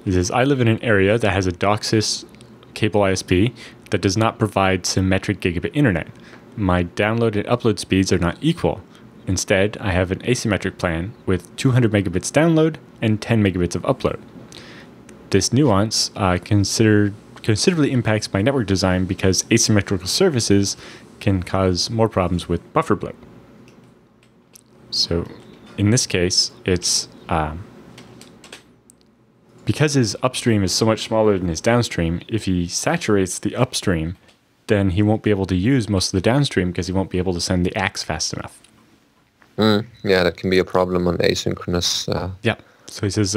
He says, I live in an area that has a DOCSIS cable ISP that does not provide symmetric gigabit internet. My download and upload speeds are not equal. Instead, I have an asymmetric plan with 200 megabits download and 10 megabits of upload. This nuance considerably impacts my network design because asymmetrical services can cause more problems with buffer bloat. So in this case, it's because his upstream is so much smaller than his downstream, if he saturates the upstream, then he won't be able to use most of the downstream because he won't be able to send the ACKs fast enough. Yeah, that can be a problem on asynchronous. Yeah. So he says,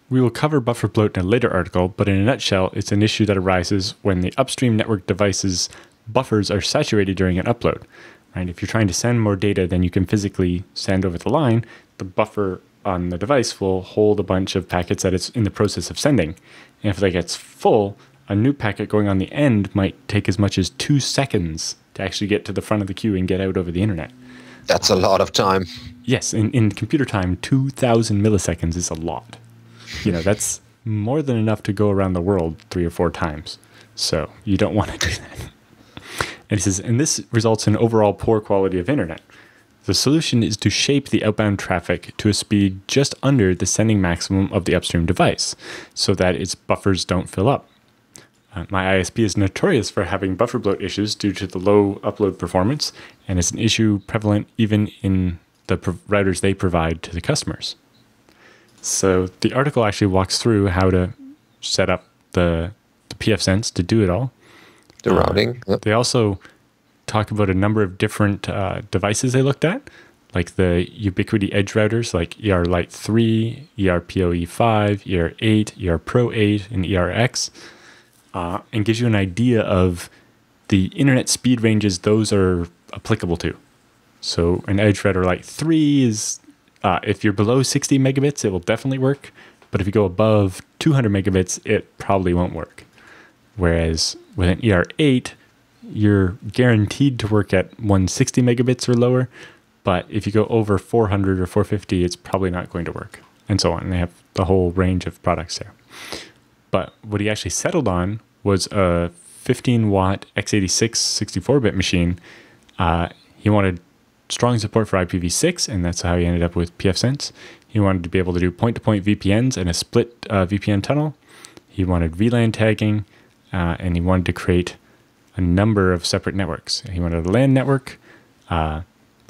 we will cover buffer bloat in a later article, but in a nutshell, it's an issue that arises when the upstream network devices buffers are saturated during an upload. Right? If you're trying to send more data than you can physically send over the line, the buffer on the device will hold a bunch of packets that it's in the process of sending. And if that gets full, a new packet going on the end might take as much as 2 seconds to actually get to the front of the queue and get out over the internet. That's a lot of time. Yes, in computer time, 2,000 milliseconds is a lot. That's more than enough to go around the world 3 or 4 times. So you don't want to do that. And he says, and this results in overall poor quality of internet. The solution is to shape the outbound traffic to a speed just under the sending maximum of the upstream device so that its buffers don't fill up. My ISP is notorious for having buffer bloat issues due to the low upload performance, and it's an issue prevalent even in the routers they provide to the customers. So the article actually walks through how to set up the PFSense to do it all. The routing. Yep. They also talk about a number of different devices they looked at, like the Ubiquiti Edge routers, like ER Lite 3, ERPoE 5, ER8, ER Pro 8, and ERX, and gives you an idea of the internet speed ranges those are applicable to. So an Edge router like 3 is, if you're below 60 megabits, it will definitely work. But if you go above 200 megabits, it probably won't work. Whereas with an ER8, you're guaranteed to work at 160 megabits or lower. But if you go over 400 or 450, it's probably not going to work. And so on. And they have the whole range of products there. But what he actually settled on was a 15-watt x86 64-bit machine. He wanted strong support for IPv6, and that's how he ended up with PFSense. He wanted to be able to do point-to-point VPNs and a split VPN tunnel. He wanted VLAN tagging, and he wanted to create a number of separate networks. He wanted a LAN network where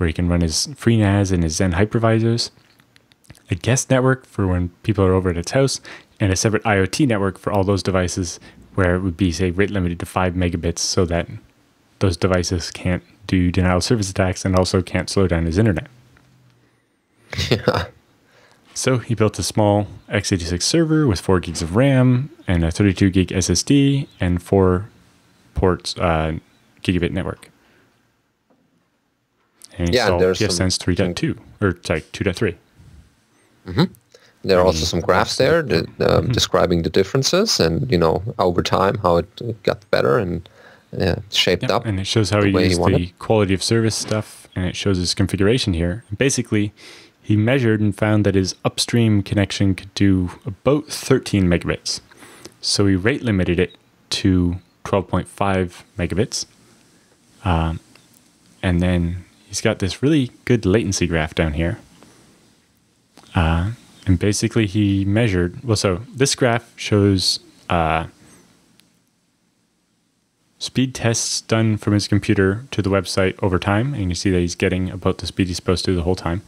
he can run his FreeNAS and his Xen hypervisors, a guest network for when people are over at his house, and a separate IoT network for all those devices where it would be, say, rate limited to 5 megabits so that those devices can't do denial of service attacks and also can't slow down his internet. Yeah. So he built a small x86 server with 4 gigs of RAM and a 32 gig SSD and 4 ports gigabit network. And he installed PFsense 3.2 or sorry 2.3. There are also some graphs there that, describing the differences and, over time how it got better and shaped up. And it shows how he used the quality of service stuff, and it shows his configuration here. Basically, he measured and found that his upstream connection could do about 13 megabits. So he rate limited it to 12.5 megabits. And then he's got this really good latency graph down here. And basically he measured, so this graph shows speed tests done from his computer to the website over time. And you see that he's getting about the speed he's supposed to the whole time.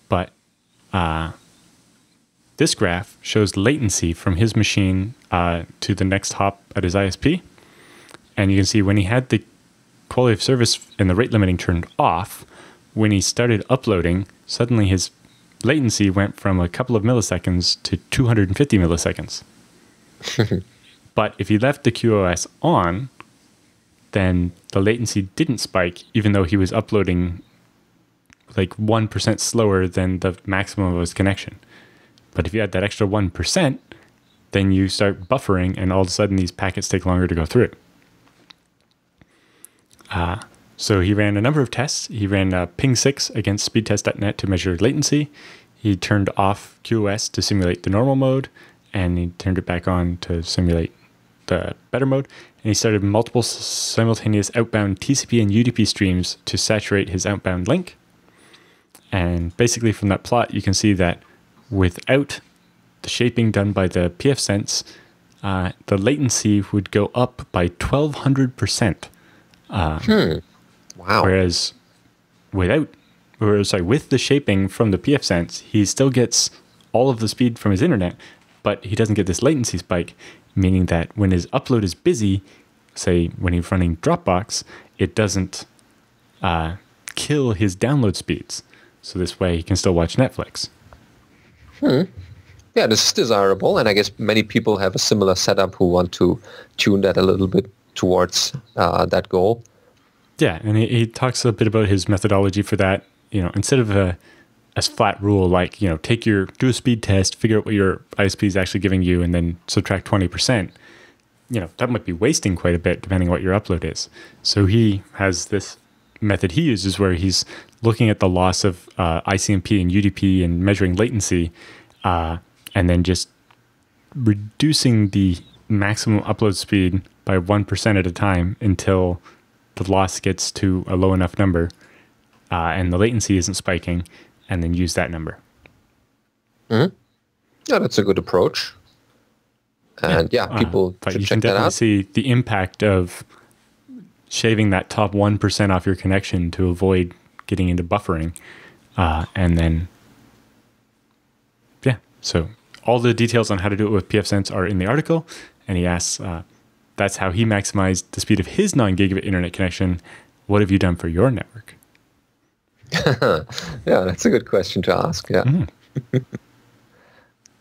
But this graph shows latency from his machine to the next hop at his ISP. And you can see when he had the quality of service and the rate limiting turned off, when he started uploading, suddenly his latency went from a couple of milliseconds to 250 milliseconds. But if you left the QoS on, then the latency didn't spike, even though he was uploading like 1% slower than the maximum of his connection. But if you add that extra 1%, then you start buffering, and all of a sudden these packets take longer to go through. So he ran a number of tests. He ran ping 6 against speedtest.net to measure latency. He turned off QoS to simulate the normal mode, and he turned it back on to simulate the better mode. And he started multiple simultaneous outbound TCP and UDP streams to saturate his outbound link. And basically from that plot, you can see that without the shaping done by the PFsense, the latency would go up by 1,200%. Wow. Whereas with the shaping from the PFsense, he still gets all of the speed from his internet, but he doesn't get this latency spike, meaning that when his upload is busy, say when he's running Dropbox, it doesn't kill his download speeds. So this way he can still watch Netflix. Yeah, this is desirable, and I guess many people have a similar setup who want to tune that a little bit towards that goal. Yeah, and he talks a bit about his methodology for that. Instead of a flat rule like, do a speed test, figure out what your ISP is actually giving you, and then subtract 20%. That might be wasting quite a bit depending on what your upload is. So he has this method he uses where he's looking at the loss of ICMP and UDP and measuring latency, and then just reducing the maximum upload speed by 1% at a time until the loss gets to a low enough number and the latency isn't spiking, and then use that number. Yeah, that's a good approach. And people should check that out. You can definitely see the impact of shaving that top 1% off your connection to avoid getting into buffering. And then, so all the details on how to do it with PFsense are in the article. And he asks, that's how he maximized the speed of his non-gigabit internet connection. What have you done for your network? Yeah, that's a good question to ask. Yeah.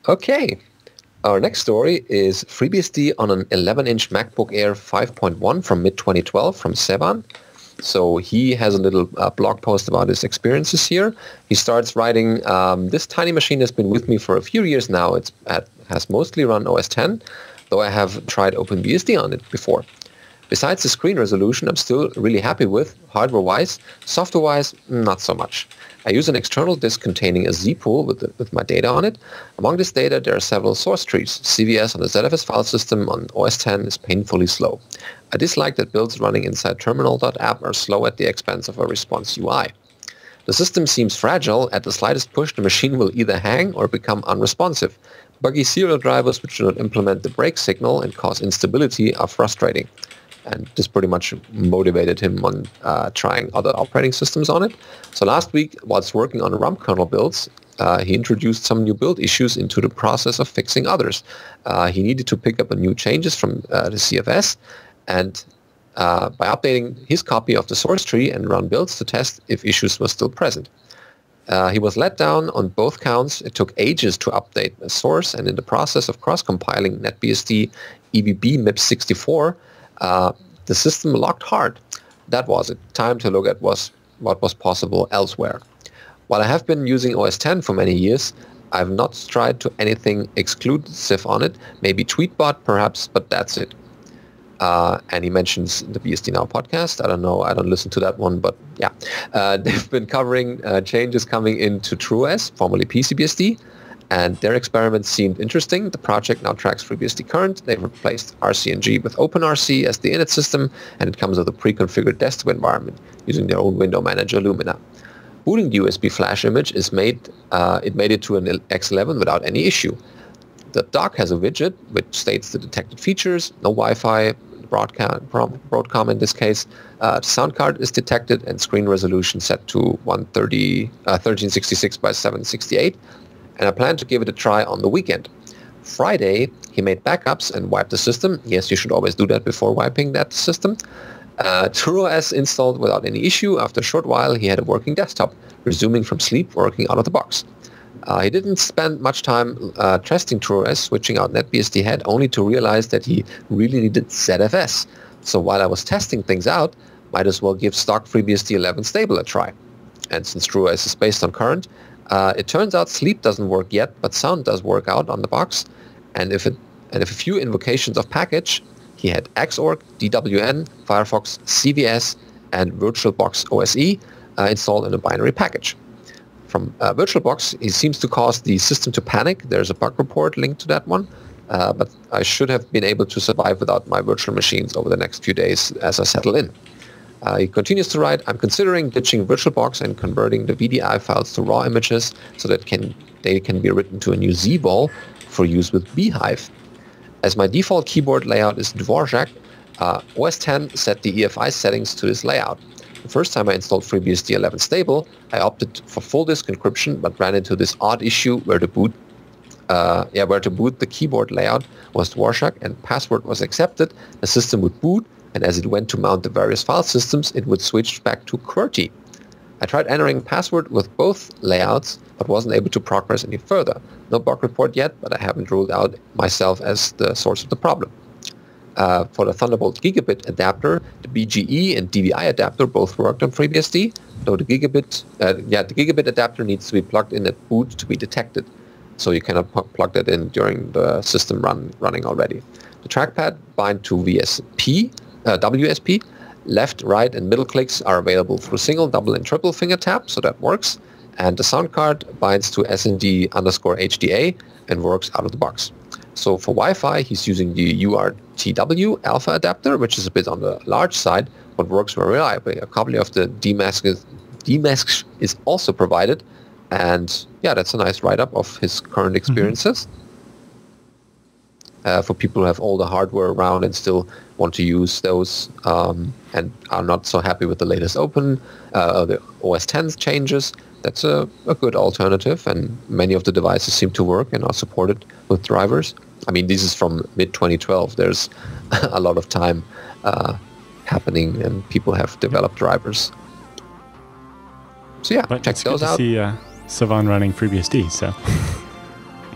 Okay. Our next story is FreeBSD on an 11-inch MacBook Air 5.1 from mid-2012 from Sevan. So he has a little blog post about his experiences here. He starts writing, this tiny machine has been with me for a few years now. It has mostly run OS X, though I have tried OpenBSD on it before. Besides the screen resolution, I'm still really happy with, hardware-wise. Software-wise, not so much. I use an external disk containing a Z-pool with my data on it. Among this data, there are several source trees. CVS on the ZFS file system on OS X is painfully slow. I dislike that builds running inside terminal.app are slow at the expense of a response UI. The system seems fragile. At the slightest push, the machine will either hang or become unresponsive. Buggy serial drivers which do not implement the break signal and cause instability are frustrating. And this pretty much motivated him on trying other operating systems on it. So last week, whilst working on RAM kernel builds, he introduced some new build issues into the process of fixing others. He needed to pick up new changes from the CFS, and by updating his copy of the source tree and run builds to test if issues were still present. He was let down on both counts. It took ages to update the source, and in the process of cross-compiling NetBSD EBB MIPS64, the system locked hard. That was it. Time to look at what was possible elsewhere. While I have been using OS X for many years, I've not tried to anything exclusive on it. Maybe Tweetbot, perhaps, but that's it. And he mentions the BSD Now podcast. I don't know. I don't listen to that one, but yeah. They've been covering changes coming into TrueOS, formerly PCBSD, and their experiments seemed interesting. The project now tracks FreeBSD current. They've replaced RCNG with OpenRC as the init system, and it comes with a pre-configured desktop environment using their own window manager, Lumina. Booting the USB flash image made it to an X11 without any issue. The dock has a widget which states the detected features, no Wi-Fi, Broadcom in this case. Sound card is detected and screen resolution set to 1366 by 768. And I plan to give it a try on the weekend. Friday, he made backups and wiped the system. Yes, you should always do that before wiping that system. TrueOS installed without any issue. After a short while, he had a working desktop, resuming from sleep, working out of the box. He didn't spend much time testing TrueOS, switching out NetBSD head, only to realize that he really needed ZFS. So while I was testing things out, might as well give stock FreeBSD 11 stable a try. And since TrueOS is based on current, it turns out sleep doesn't work yet, but sound does work out on the box. And if a few invocations of package, he had Xorg, DWN, Firefox, CVS, and VirtualBox OSE installed in a binary package. From VirtualBox, he seems to cause the system to panic. There's a bug report linked to that one, but I should have been able to survive without my virtual machines over the next few days as I settle in. He continues to write, I'm considering ditching VirtualBox and converting the VDI files to raw images so that they can be written to a new ZBall for use with Beehive. As my default keyboard layout is Dvorak, OS X set the EFI settings to this layout. The first time I installed FreeBSD 11 stable, I opted for full disk encryption, but ran into this odd issue where to boot the keyboard layout was Dvorak and password was accepted. The system would boot, and as it went to mount the various file systems, it would switch back to QWERTY. I tried entering password with both layouts, but wasn't able to progress any further. No bug report yet, but I haven't ruled out myself as the source of the problem. For the Thunderbolt Gigabit adapter, the BGE and DVI adapter both worked on FreeBSD, though the Gigabit adapter needs to be plugged in at boot to be detected, so you cannot plug that in during the system running already. The trackpad bind to WSP. Left, right, and middle clicks are available through single, double, and triple finger tap, so that works. And the sound card binds to SND_HDA and works out of the box. So for Wi-Fi, he's using the URTW alpha adapter, which is a bit on the large side, but works very reliably. A copy of the DMASC is also provided, and yeah, that's a nice write-up of his current experiences. For people who have all the hardware around and still want to use those and are not so happy with the latest the OS X changes, that's a good alternative, and many of the devices seem to work and are supported with drivers. I mean, this is from mid-2012. There's a lot of time happening, and people have developed drivers. So yeah, but check those out. See Savan running FreeBSD, so...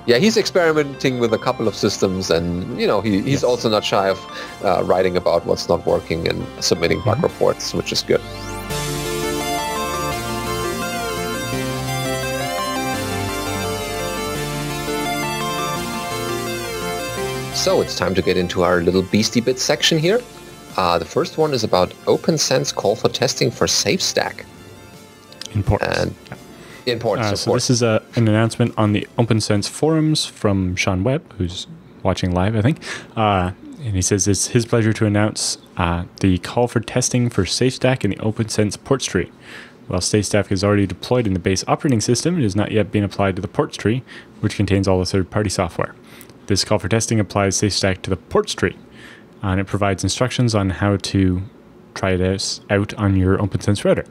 Yeah, he's experimenting with a couple of systems, and he's also not shy of writing about what's not working and submitting bug reports, which is good. So it's time to get into our little Beastie Bits section here. The first one is about OpenSense call for testing for SafeStack. Important. So this is an announcement on the OpenSense forums from Sean Webb, who's watching live, I think. And he says it's his pleasure to announce the call for testing for SafeStack in the OpenSense ports tree. While SafeStack is already deployed in the base operating system, it has not yet been applied to the ports tree, which contains all the third-party software. This call for testing applies SafeStack to the ports tree, and it provides instructions on how to try this out on your OpenSense router.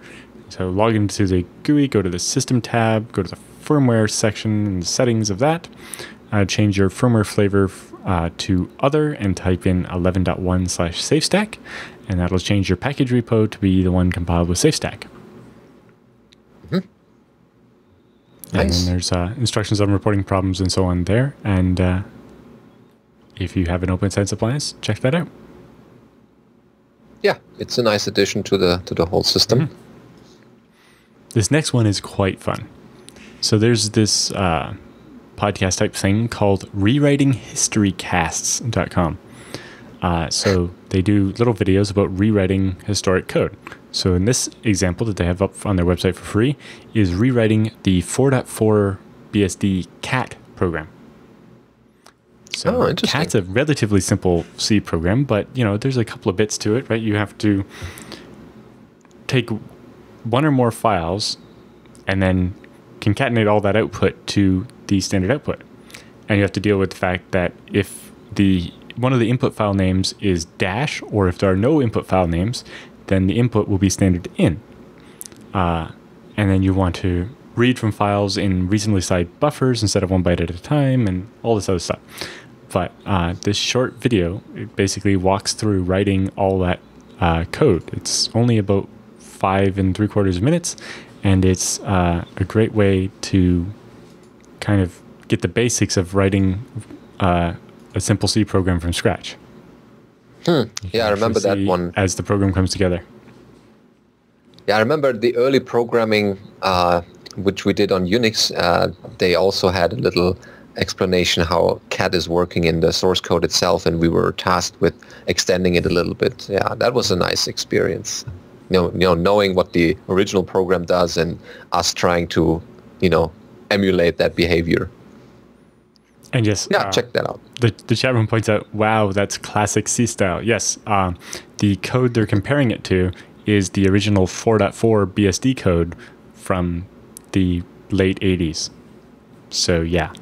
So log into the GUI, go to the System tab, go to the Firmware section and the settings of that, change your firmware flavor to Other and type in 11.1/SafeStack, and that'll change your package repo to be the one compiled with SafeStack. And Nice. then there's instructions on reporting problems and so on there. And if you have an OpenZFS appliance, check that out. Yeah, it's a nice addition to the whole system. Mm-hmm. This next one is quite fun. So there's this podcast type thing called rewritinghistorycasts.com. So they do little videos about rewriting historic code. So in this example that they have up on their website for free is rewriting the 4.4 BSD cat program. So cat's a relatively simple C program, but there's a couple of bits to it, right? You have to take one or more files and then concatenate all that output to the standard output. And you have to deal with the fact that if one of the input file names is dash, or if there are no input file names, then the input will be standard in. And then you want to read from files in reasonably sized buffers instead of 1 byte at a time and all this other stuff. But this short video, it basically walks through writing all that code. It's only about 5 3/4 minutes, and it's a great way to kind of get the basics of writing a simple C program from scratch. Yeah, I remember that one. As the program comes together. Yeah, I remember the early programming, which we did on Unix. They also had a little explanation how cat is working in the source code itself, and we were tasked with extending it a little bit. Yeah, that was a nice experience. Knowing what the original program does and us trying to, emulate that behavior. And yes, check that out. The chat room points out, wow, that's classic C style. Yes, the code they're comparing it to is the original 4.4 BSD code from the late 80s. So yeah,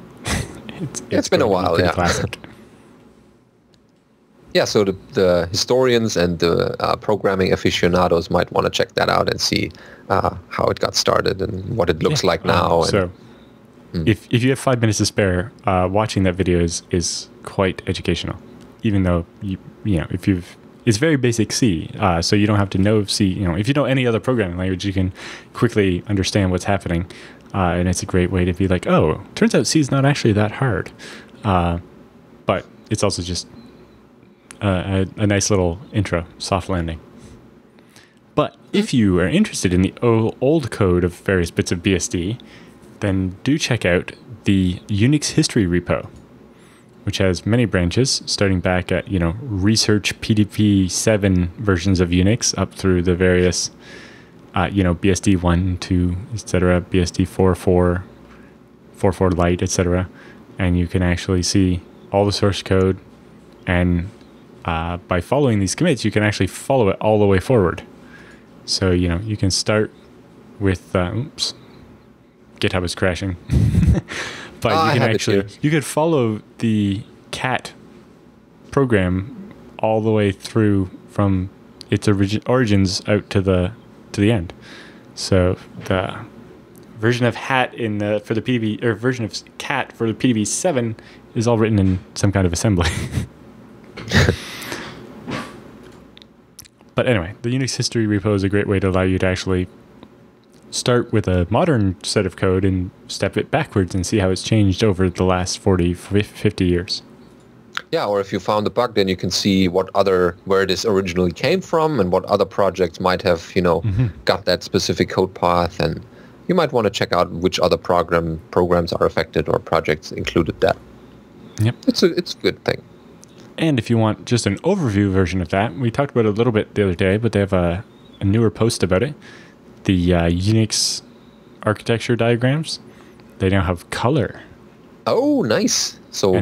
it's been a while. Yeah, classic. Yeah, so the historians and the programming aficionados might want to check that out and see how it got started and what it looks like now. So if you have 5 minutes to spare, watching that video is quite educational. Even though it's very basic C, so you don't have to know C. If you know any other programming language, you can quickly understand what's happening, and it's a great way to be like, oh, turns out C is not actually that hard. But it's also just a nice little intro, soft landing. But if you are interested in the old code of various bits of BSD, then do check out the Unix history repo, which has many branches, starting back at, research PDP 7 versions of Unix up through the various, BSD 1, 2, etc., BSD 4.4, 4.4 Lite, etc. And you can actually see all the source code, and by following these commits, you can actually follow it all the way forward. So, you can start with, GitHub is crashing. But you could follow the cat program all the way through from its origins out to the end. So the version of hat for the PDB, or version of cat for the PDB 7 is all written in some kind of assembly. But anyway, the Unix history repo is a great way to allow you to actually start with a modern set of code and step it backwards and see how it's changed over the last 40, 50 years. Yeah, or if you found a bug, then you can see where this originally came from and what other projects might have, got that specific code path, and you might want to check out which other programs are affected or projects included that. Yep. It's a good thing. And if you want just an overview version of that, we talked about it a little bit the other day, but they have a newer post about it. The Unix architecture diagrams, they now have color. Oh, nice. So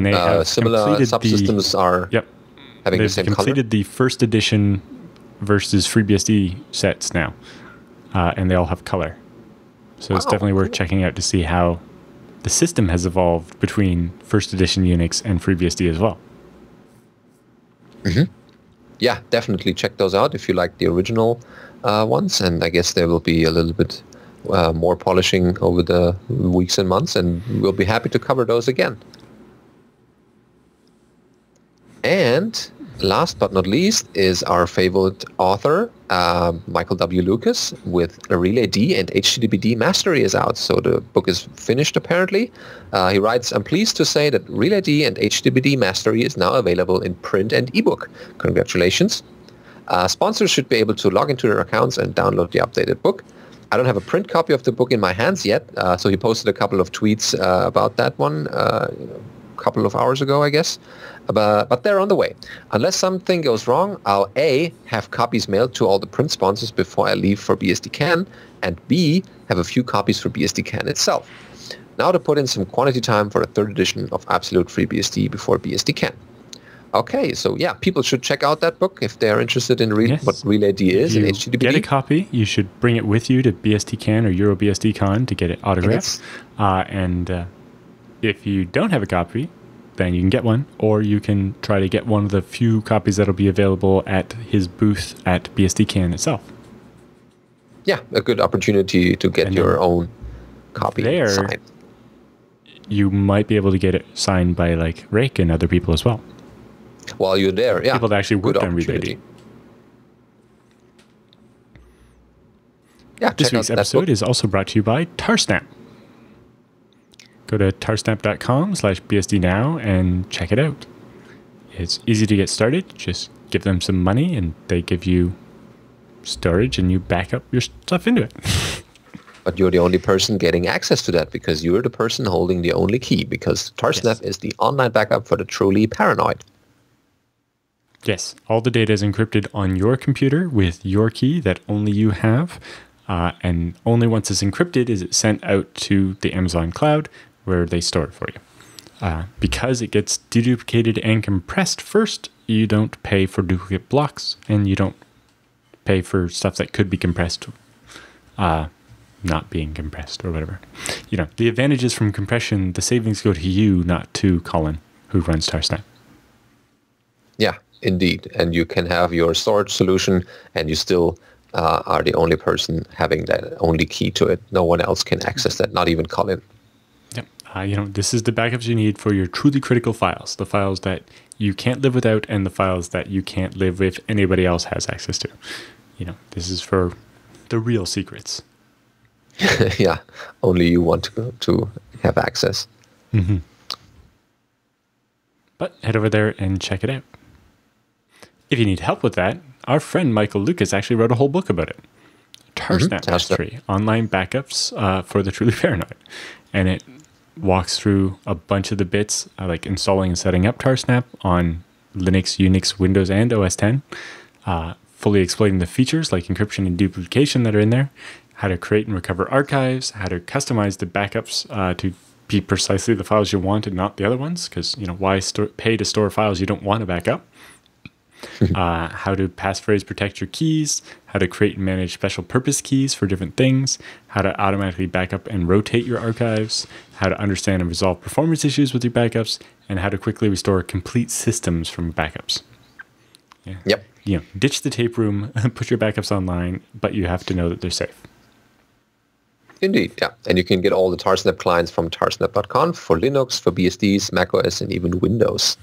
similar subsystems are having the same color? They've completed the first edition versus FreeBSD sets now, and they all have color. So it's definitely worth checking out to see how the system has evolved between first edition Unix and FreeBSD as well. Mm-hmm. Yeah, definitely check those out if you like the original ones, and I guess there will be a little bit more polishing over the weeks and months, and we'll be happy to cover those again. And last but not least is our favorite author, Michael W. Lucas, with Relay D and HTTPD Mastery is out. So the book is finished apparently. He writes, I'm pleased to say that Relay D and HTTPD Mastery is now available in print and ebook. Congratulations. Sponsors should be able to log into their accounts and download the updated book. I don't have a print copy of the book in my hands yet, so he posted a couple of tweets about that one a couple of hours ago, I guess. But they're on the way. Unless something goes wrong, I'll A, have copies mailed to all the print sponsors before I leave for BSD CAN, and B, have a few copies for BSD CAN itself. Now to put in some quantity time for the third edition of Absolute Free BSD before BSD CAN. Okay, so yeah, people should check out that book if they're interested in what Relay D is and HTTPD. Get a copy. You should bring it with you to BSD CAN or EuroBSD Con to get it autographed. And if you don't have a copy, then you can get one, or you can try to get one of the few copies that'll be available at his booth at BSD CAN itself. Yeah, a good opportunity to get your own copy signed. You might be able to get it signed by like Rake and other people as well. While you're there, yeah. People that actually worked on Relay D. Yeah, this week's episode is also brought to you by Tarsnap. Go to tarsnap.com/BSD Now and check it out. It's easy to get started. Just give them some money and they give you storage and you back up your stuff into it. But you're the only person getting access to that because you're the person holding the only key, because Tarsnap is the online backup for the truly paranoid. Yes, all the data is encrypted on your computer with your key that only you have. And only once it's encrypted is it sent out to the Amazon cloud where they store it for you. Because it gets deduplicated and compressed first, you don't pay for duplicate blocks and you don't pay for stuff that could be compressed, not being compressed or whatever. You know, the advantages from compression, the savings go to you, not to Colin, who runs Tarsnap. Yeah, indeed. And you can have your storage solution and you still are the only person having that only key to it. No one else can access that, not even Colin. Yep. This is the backups you need for your truly critical files, the files that you can't live without and the files that you can't live with anybody else has access to. This is for the real secrets. Yeah, only you want to have access. Mm-hmm. But head over there and check it out. If you need help with that, our friend Michael Lucas actually wrote a whole book about it. Tarsnap Mastery, online backups for the truly paranoid. And it walks through a bunch of the bits, like installing and setting up Tarsnap on Linux, Unix, Windows, and OS X, fully explaining the features like encryption and duplication that are in there, how to create and recover archives, how to customize the backups to be precisely the files you want and not the other ones, because why pay to store files you don't want to back up? How to passphrase protect your keys, how to create and manage special purpose keys for different things, how to automatically back up and rotate your archives, how to understand and resolve performance issues with your backups, and how to quickly restore complete systems from backups. Yeah. Yep. Ditch the tape room, put your backups online, but you have to know that they're safe. Indeed, yeah. And you can get all the Tarsnap clients from tarsnap.com for Linux, for BSDs, macOS, and even Windows.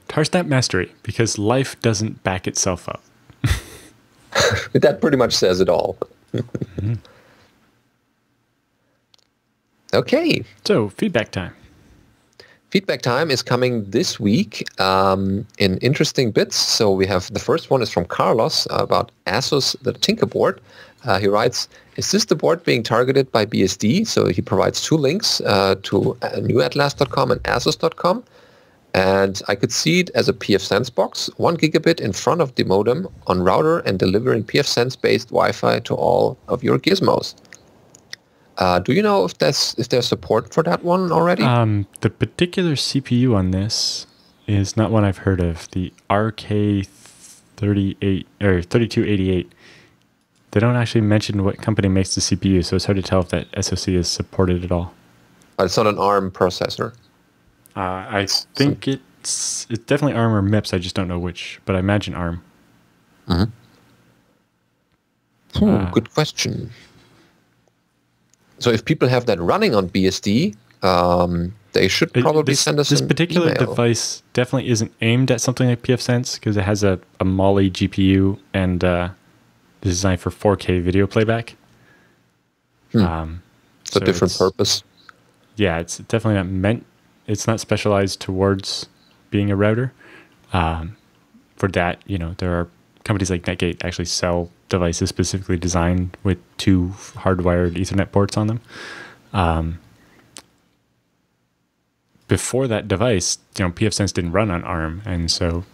Tarsnap Mastery, because life doesn't back itself up. That pretty much says it all. Mm-hmm. Okay. So, feedback time. Feedback time is coming this week in interesting bits. So we have the first one is from Carlos about Asus, the Tinker board. He writes, is this the board being targeted by BSD? So he provides two links to newatlas.com and asus.com. And I could see it as a PFsense box, 1 gigabit in front of the modem on router and delivering PFsense-based Wi-Fi to all of your gizmos. Do you know if there's support for that one already? The particular CPU on this is not one I've heard of. The RK38 or 3288. They don't actually mention what company makes the CPU, so it's hard to tell if that SoC is supported at all. It's not an ARM processor. I think it's definitely ARM or MIPS. I just don't know which, but I imagine ARM. Mm-hmm. Good question. So if people have that running on BSD, they should probably this, send us this an particular email. device definitely isn't aimed at something like PFSense because it has a Mali GPU and designed for 4K video playback. It's a different purpose. Yeah, it's definitely not meant. It's not specialized towards being a router. For that, there are companies like Netgate actually sell devices specifically designed with 2 hardwired Ethernet ports on them. Before that device, PFSense didn't run on ARM, and so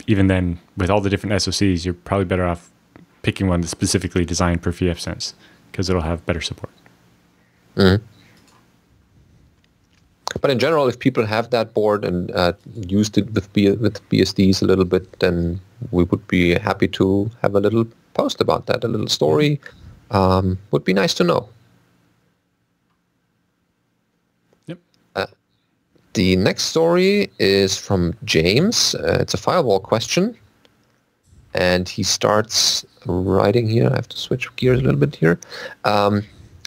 even then, with all the different SoCs, you're probably better off picking one that's specifically designed for PFSense because it'll have better support. Mm-hmm. But in general, if people have that board and used it with BSDs a little bit, then we would be happy to have a little post about that, a little story. Would be nice to know. Yep. The next story is from James. It's a firewall question. And he starts writing here. I have to switch gears a little bit here.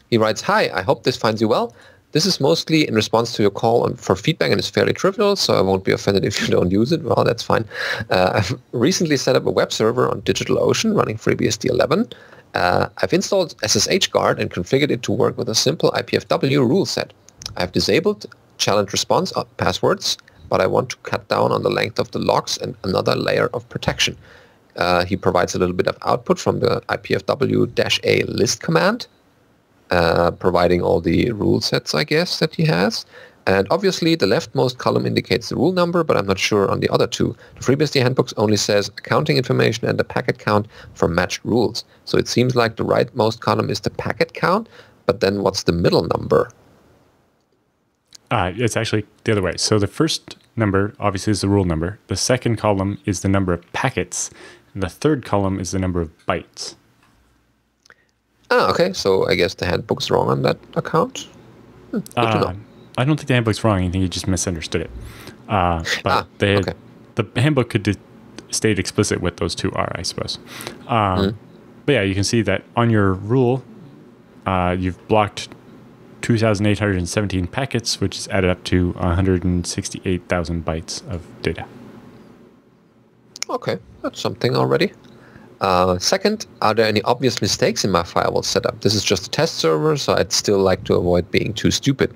He writes, "Hi, I hope this finds you well. This is mostly in response to your call for feedback and it's fairly trivial, so I won't be offended if you don't use it. Well, that's fine. I've recently set up a web server on DigitalOcean running FreeBSD 11. I've installed SSH guard and configured it to work with a simple IPFW rule set. I've disabled challenge response passwords, but I want to cut down on the length of the logs and another layer of protection." He provides a little bit of output from the IPFW-A list command, providing all the rule sets, I guess, that he has. And obviously, the leftmost column indicates the rule number, but I'm not sure on the other two. The FreeBSD handbooks only says accounting information and the packet count for matched rules. So it seems like the rightmost column is the packet count, but then what's the middle number? It's actually the other way. So the first number, obviously, is the rule number. The second column is the number of packets. And the third column is the number of bytes. Okay. So I guess the handbook's wrong on that account. Good to know. I don't think the handbook's wrong. I think you just misunderstood it. But the handbook could state explicit what those two are, I suppose. But yeah, you can see that on your rule, you've blocked 2,817 packets, which is added up to 168,000 bytes of data. Okay, that's something already. Second, are there any obvious mistakes in my firewall setup? This is just a test server, so I'd still like to avoid being too stupid.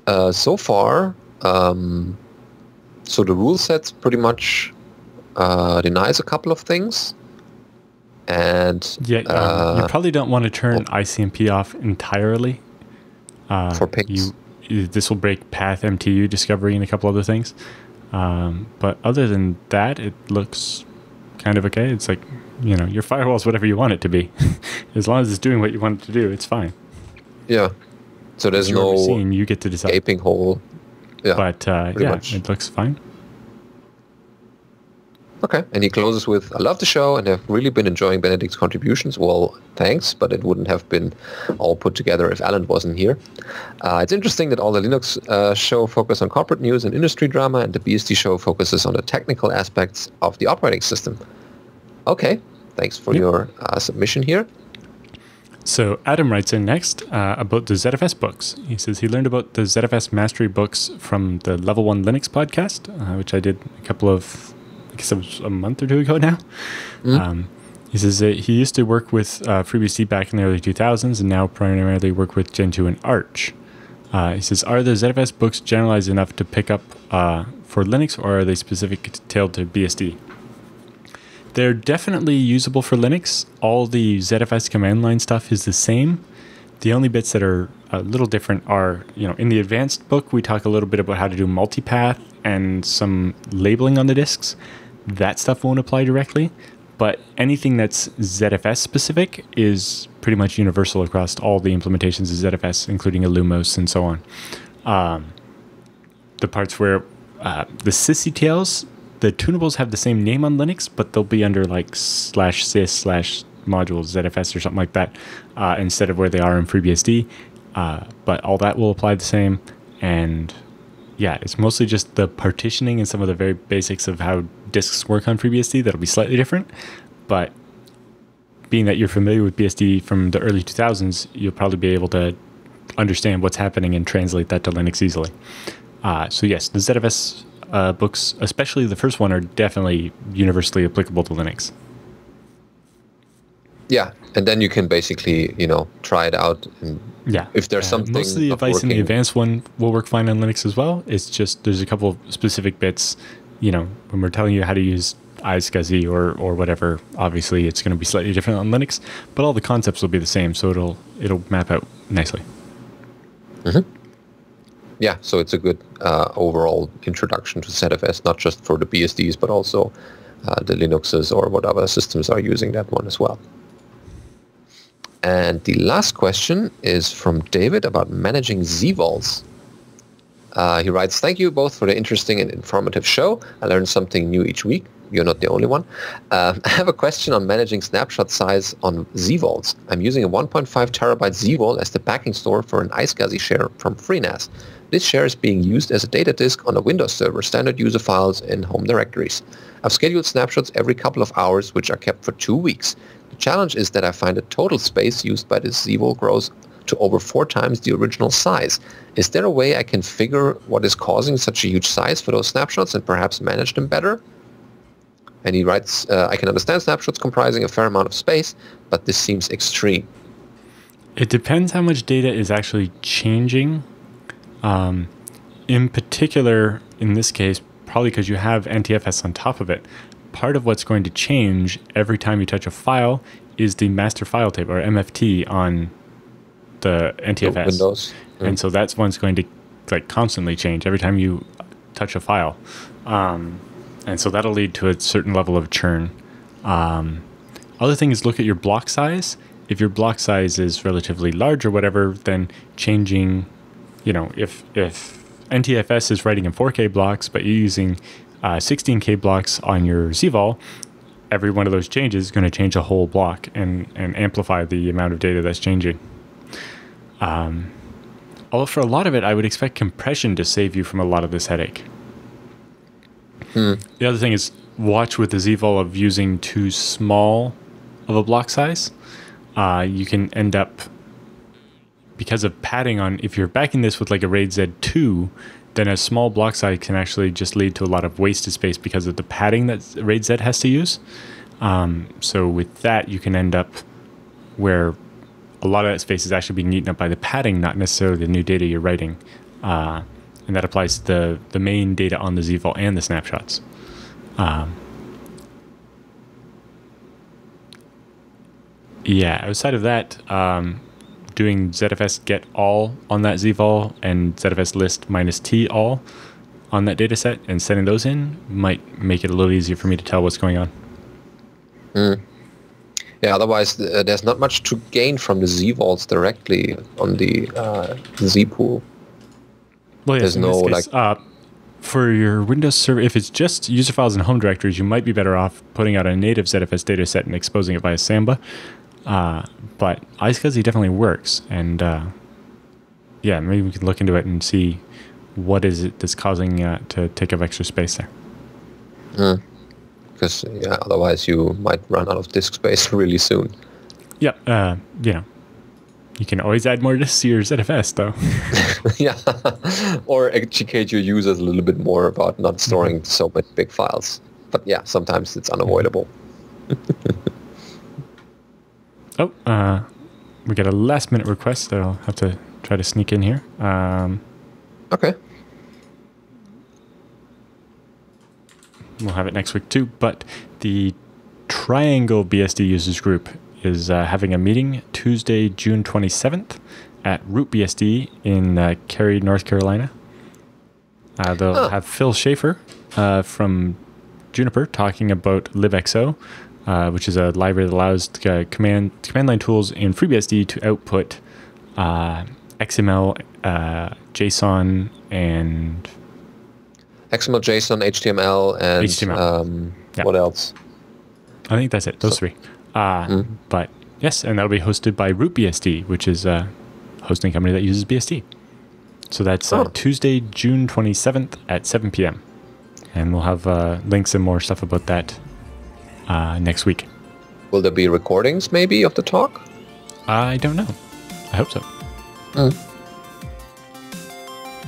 So far, so the rule sets pretty much denies a couple of things. And you probably don't want to turn ICMP off entirely. For pings. This will break path MTU discovery and a couple other things. But other than that, it looks kind of okay. It's like, your firewall is whatever you want it to be. As long as it's doing what you want it to do, it's fine. Yeah. So there's no you get to decide. Gaping hole. Yeah. But much. It looks fine. Okay. And he closes with, "I love the show and have really been enjoying Benedict's contributions." Well, thanks, but it wouldn't have been all put together if Alan wasn't here. It's interesting that all the Linux show focus on corporate news and industry drama, and the BSD show focuses on the technical aspects of the operating system. Okay. Thanks for your submission here. So Adam writes in next about the ZFS books. He says he learned about the ZFS mastery books from the Level 1 Linux podcast, which I did I guess it was a month or two ago now. He says that he used to work with FreeBSD back in the early 2000s and now primarily work with Gentoo and Arch. He says, are the ZFS books generalized enough to pick up for Linux, or are they specific tailored to BSD? They're definitely usable for Linux. All the ZFS command line stuff is the same. The only bits that are a little different are, in the advanced book, we talk a little bit about how to do multipath and some labeling on the disks. That stuff won't apply directly, but anything that's ZFS specific is pretty much universal across all the implementations of ZFS, including Illumos and so on. The parts where the sysctls, the tunables have the same name on Linux, but they'll be under like /sys/modules ZFS or something like that, instead of where they are in FreeBSD. But all that will apply the same, and yeah, it's mostly just the partitioning and some of the very basics of how disks work on FreeBSD that'll be slightly different. But being that you're familiar with BSD from the early 2000s, you'll probably be able to understand what's happening and translate that to Linux easily. So yes, the ZFS books, especially the first one, are definitely universally applicable to Linux. Yeah, and then you can basically, try it out. And if there's something most of the advice in the advanced one will work fine on Linux as well. It's just there's a couple of specific bits, when we're telling you how to use iSCSI or whatever, obviously it's going to be slightly different on Linux, but all the concepts will be the same, so it'll map out nicely. Mm-hmm. Yeah, so it's a good overall introduction to ZFS, not just for the BSDs, but also the Linuxes or whatever systems are using that one as well. And the last question is from David about managing ZVols. He writes, "Thank you both for the interesting and informative show. I learn something new each week. You're not the only one. I have a question on managing snapshot size on ZVols. I'm using a 1.5 terabyte ZVol as the backing store for an iSCSI share from FreeNAS. This share is being used as a data disk on a Windows server, standard user files in home directories. I've scheduled snapshots every couple of hours, which are kept for 2 weeks. The challenge is that I find the total space used by this ZVol grows to over 4 times the original size. Is there a way I can figure what is causing such a huge size for those snapshots and perhaps manage them better?" And he writes, "I can understand snapshots comprising a fair amount of space, but this seems extreme." It depends how much data is actually changing. In particular, in this case, probably because you have NTFS on top of it, part of what's going to change every time you touch a file is the master file table, or MFT, on the NTFS. Windows. Mm. And so that's one's going to constantly change every time you touch a file. And so that'll lead to a certain level of churn. Other thing is look at your block size. If your block size is relatively large or whatever, then changing, if NTFS is writing in 4K blocks, but you're using 16K blocks on your ZVol, every one of those changes is going to change a whole block and amplify the amount of data that's changing. Although for a lot of it, I would expect compression to save you from a lot of this headache. The other thing is watch with the ZVol of using too small of a block size. You can end up, because of padding on, if you're backing this with like a RAID Z2, then a small block size can actually just lead to a lot of wasted space because of the padding that RAID Z has to use. So with that, you can end up where a lot of that space is actually being eaten up by the padding, not necessarily the new data you're writing. And that applies to the main data on the ZVol and the snapshots. Outside of that, doing ZFS get all on that ZVol and ZFS list -t all on that data set and sending those in might make it a little easier for me to tell what's going on. Yeah, otherwise there's not much to gain from the ZVols directly on the zpool. Well, yes, there's no case, for your Windows server, if it's just user files and home directories, you might be better off putting out a native ZFS data set and exposing it via Samba. But iSCSI definitely works, and maybe we can look into it and see what is it that's causing to take up extra space there. Because otherwise you might run out of disk space really soon. Yeah, you can always add more disks to your ZFS, though. Yeah, or educate your users a little bit more about not storing so many big files. But yeah, sometimes it's unavoidable. We got a last-minute request that I'll have to try to sneak in here. Okay. We'll have it next week too, but the Triangle BSD users group is having a meeting Tuesday, June 27th at Root BSD in Cary, North Carolina. They'll have Phil Schaefer from Juniper talking about libxo, which is a library that allows command line tools in FreeBSD to output XML, JSON, and XML, JSON, HTML, and HTML. What else? I think that's it. Those three. But yes, and that'll be hosted by Root BSD, which is a hosting company that uses BSD. So that's Tuesday, June 27th at 7 p.m. And we'll have links and more stuff about that next week. Will there be recordings maybe of the talk? I don't know. I hope so.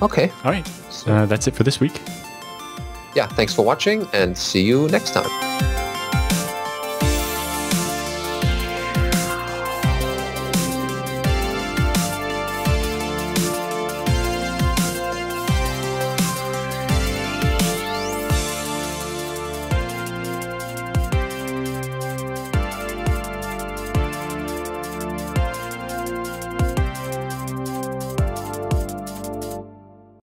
Okay. All right. That's it for this week. Yeah, thanks for watching and see you next time.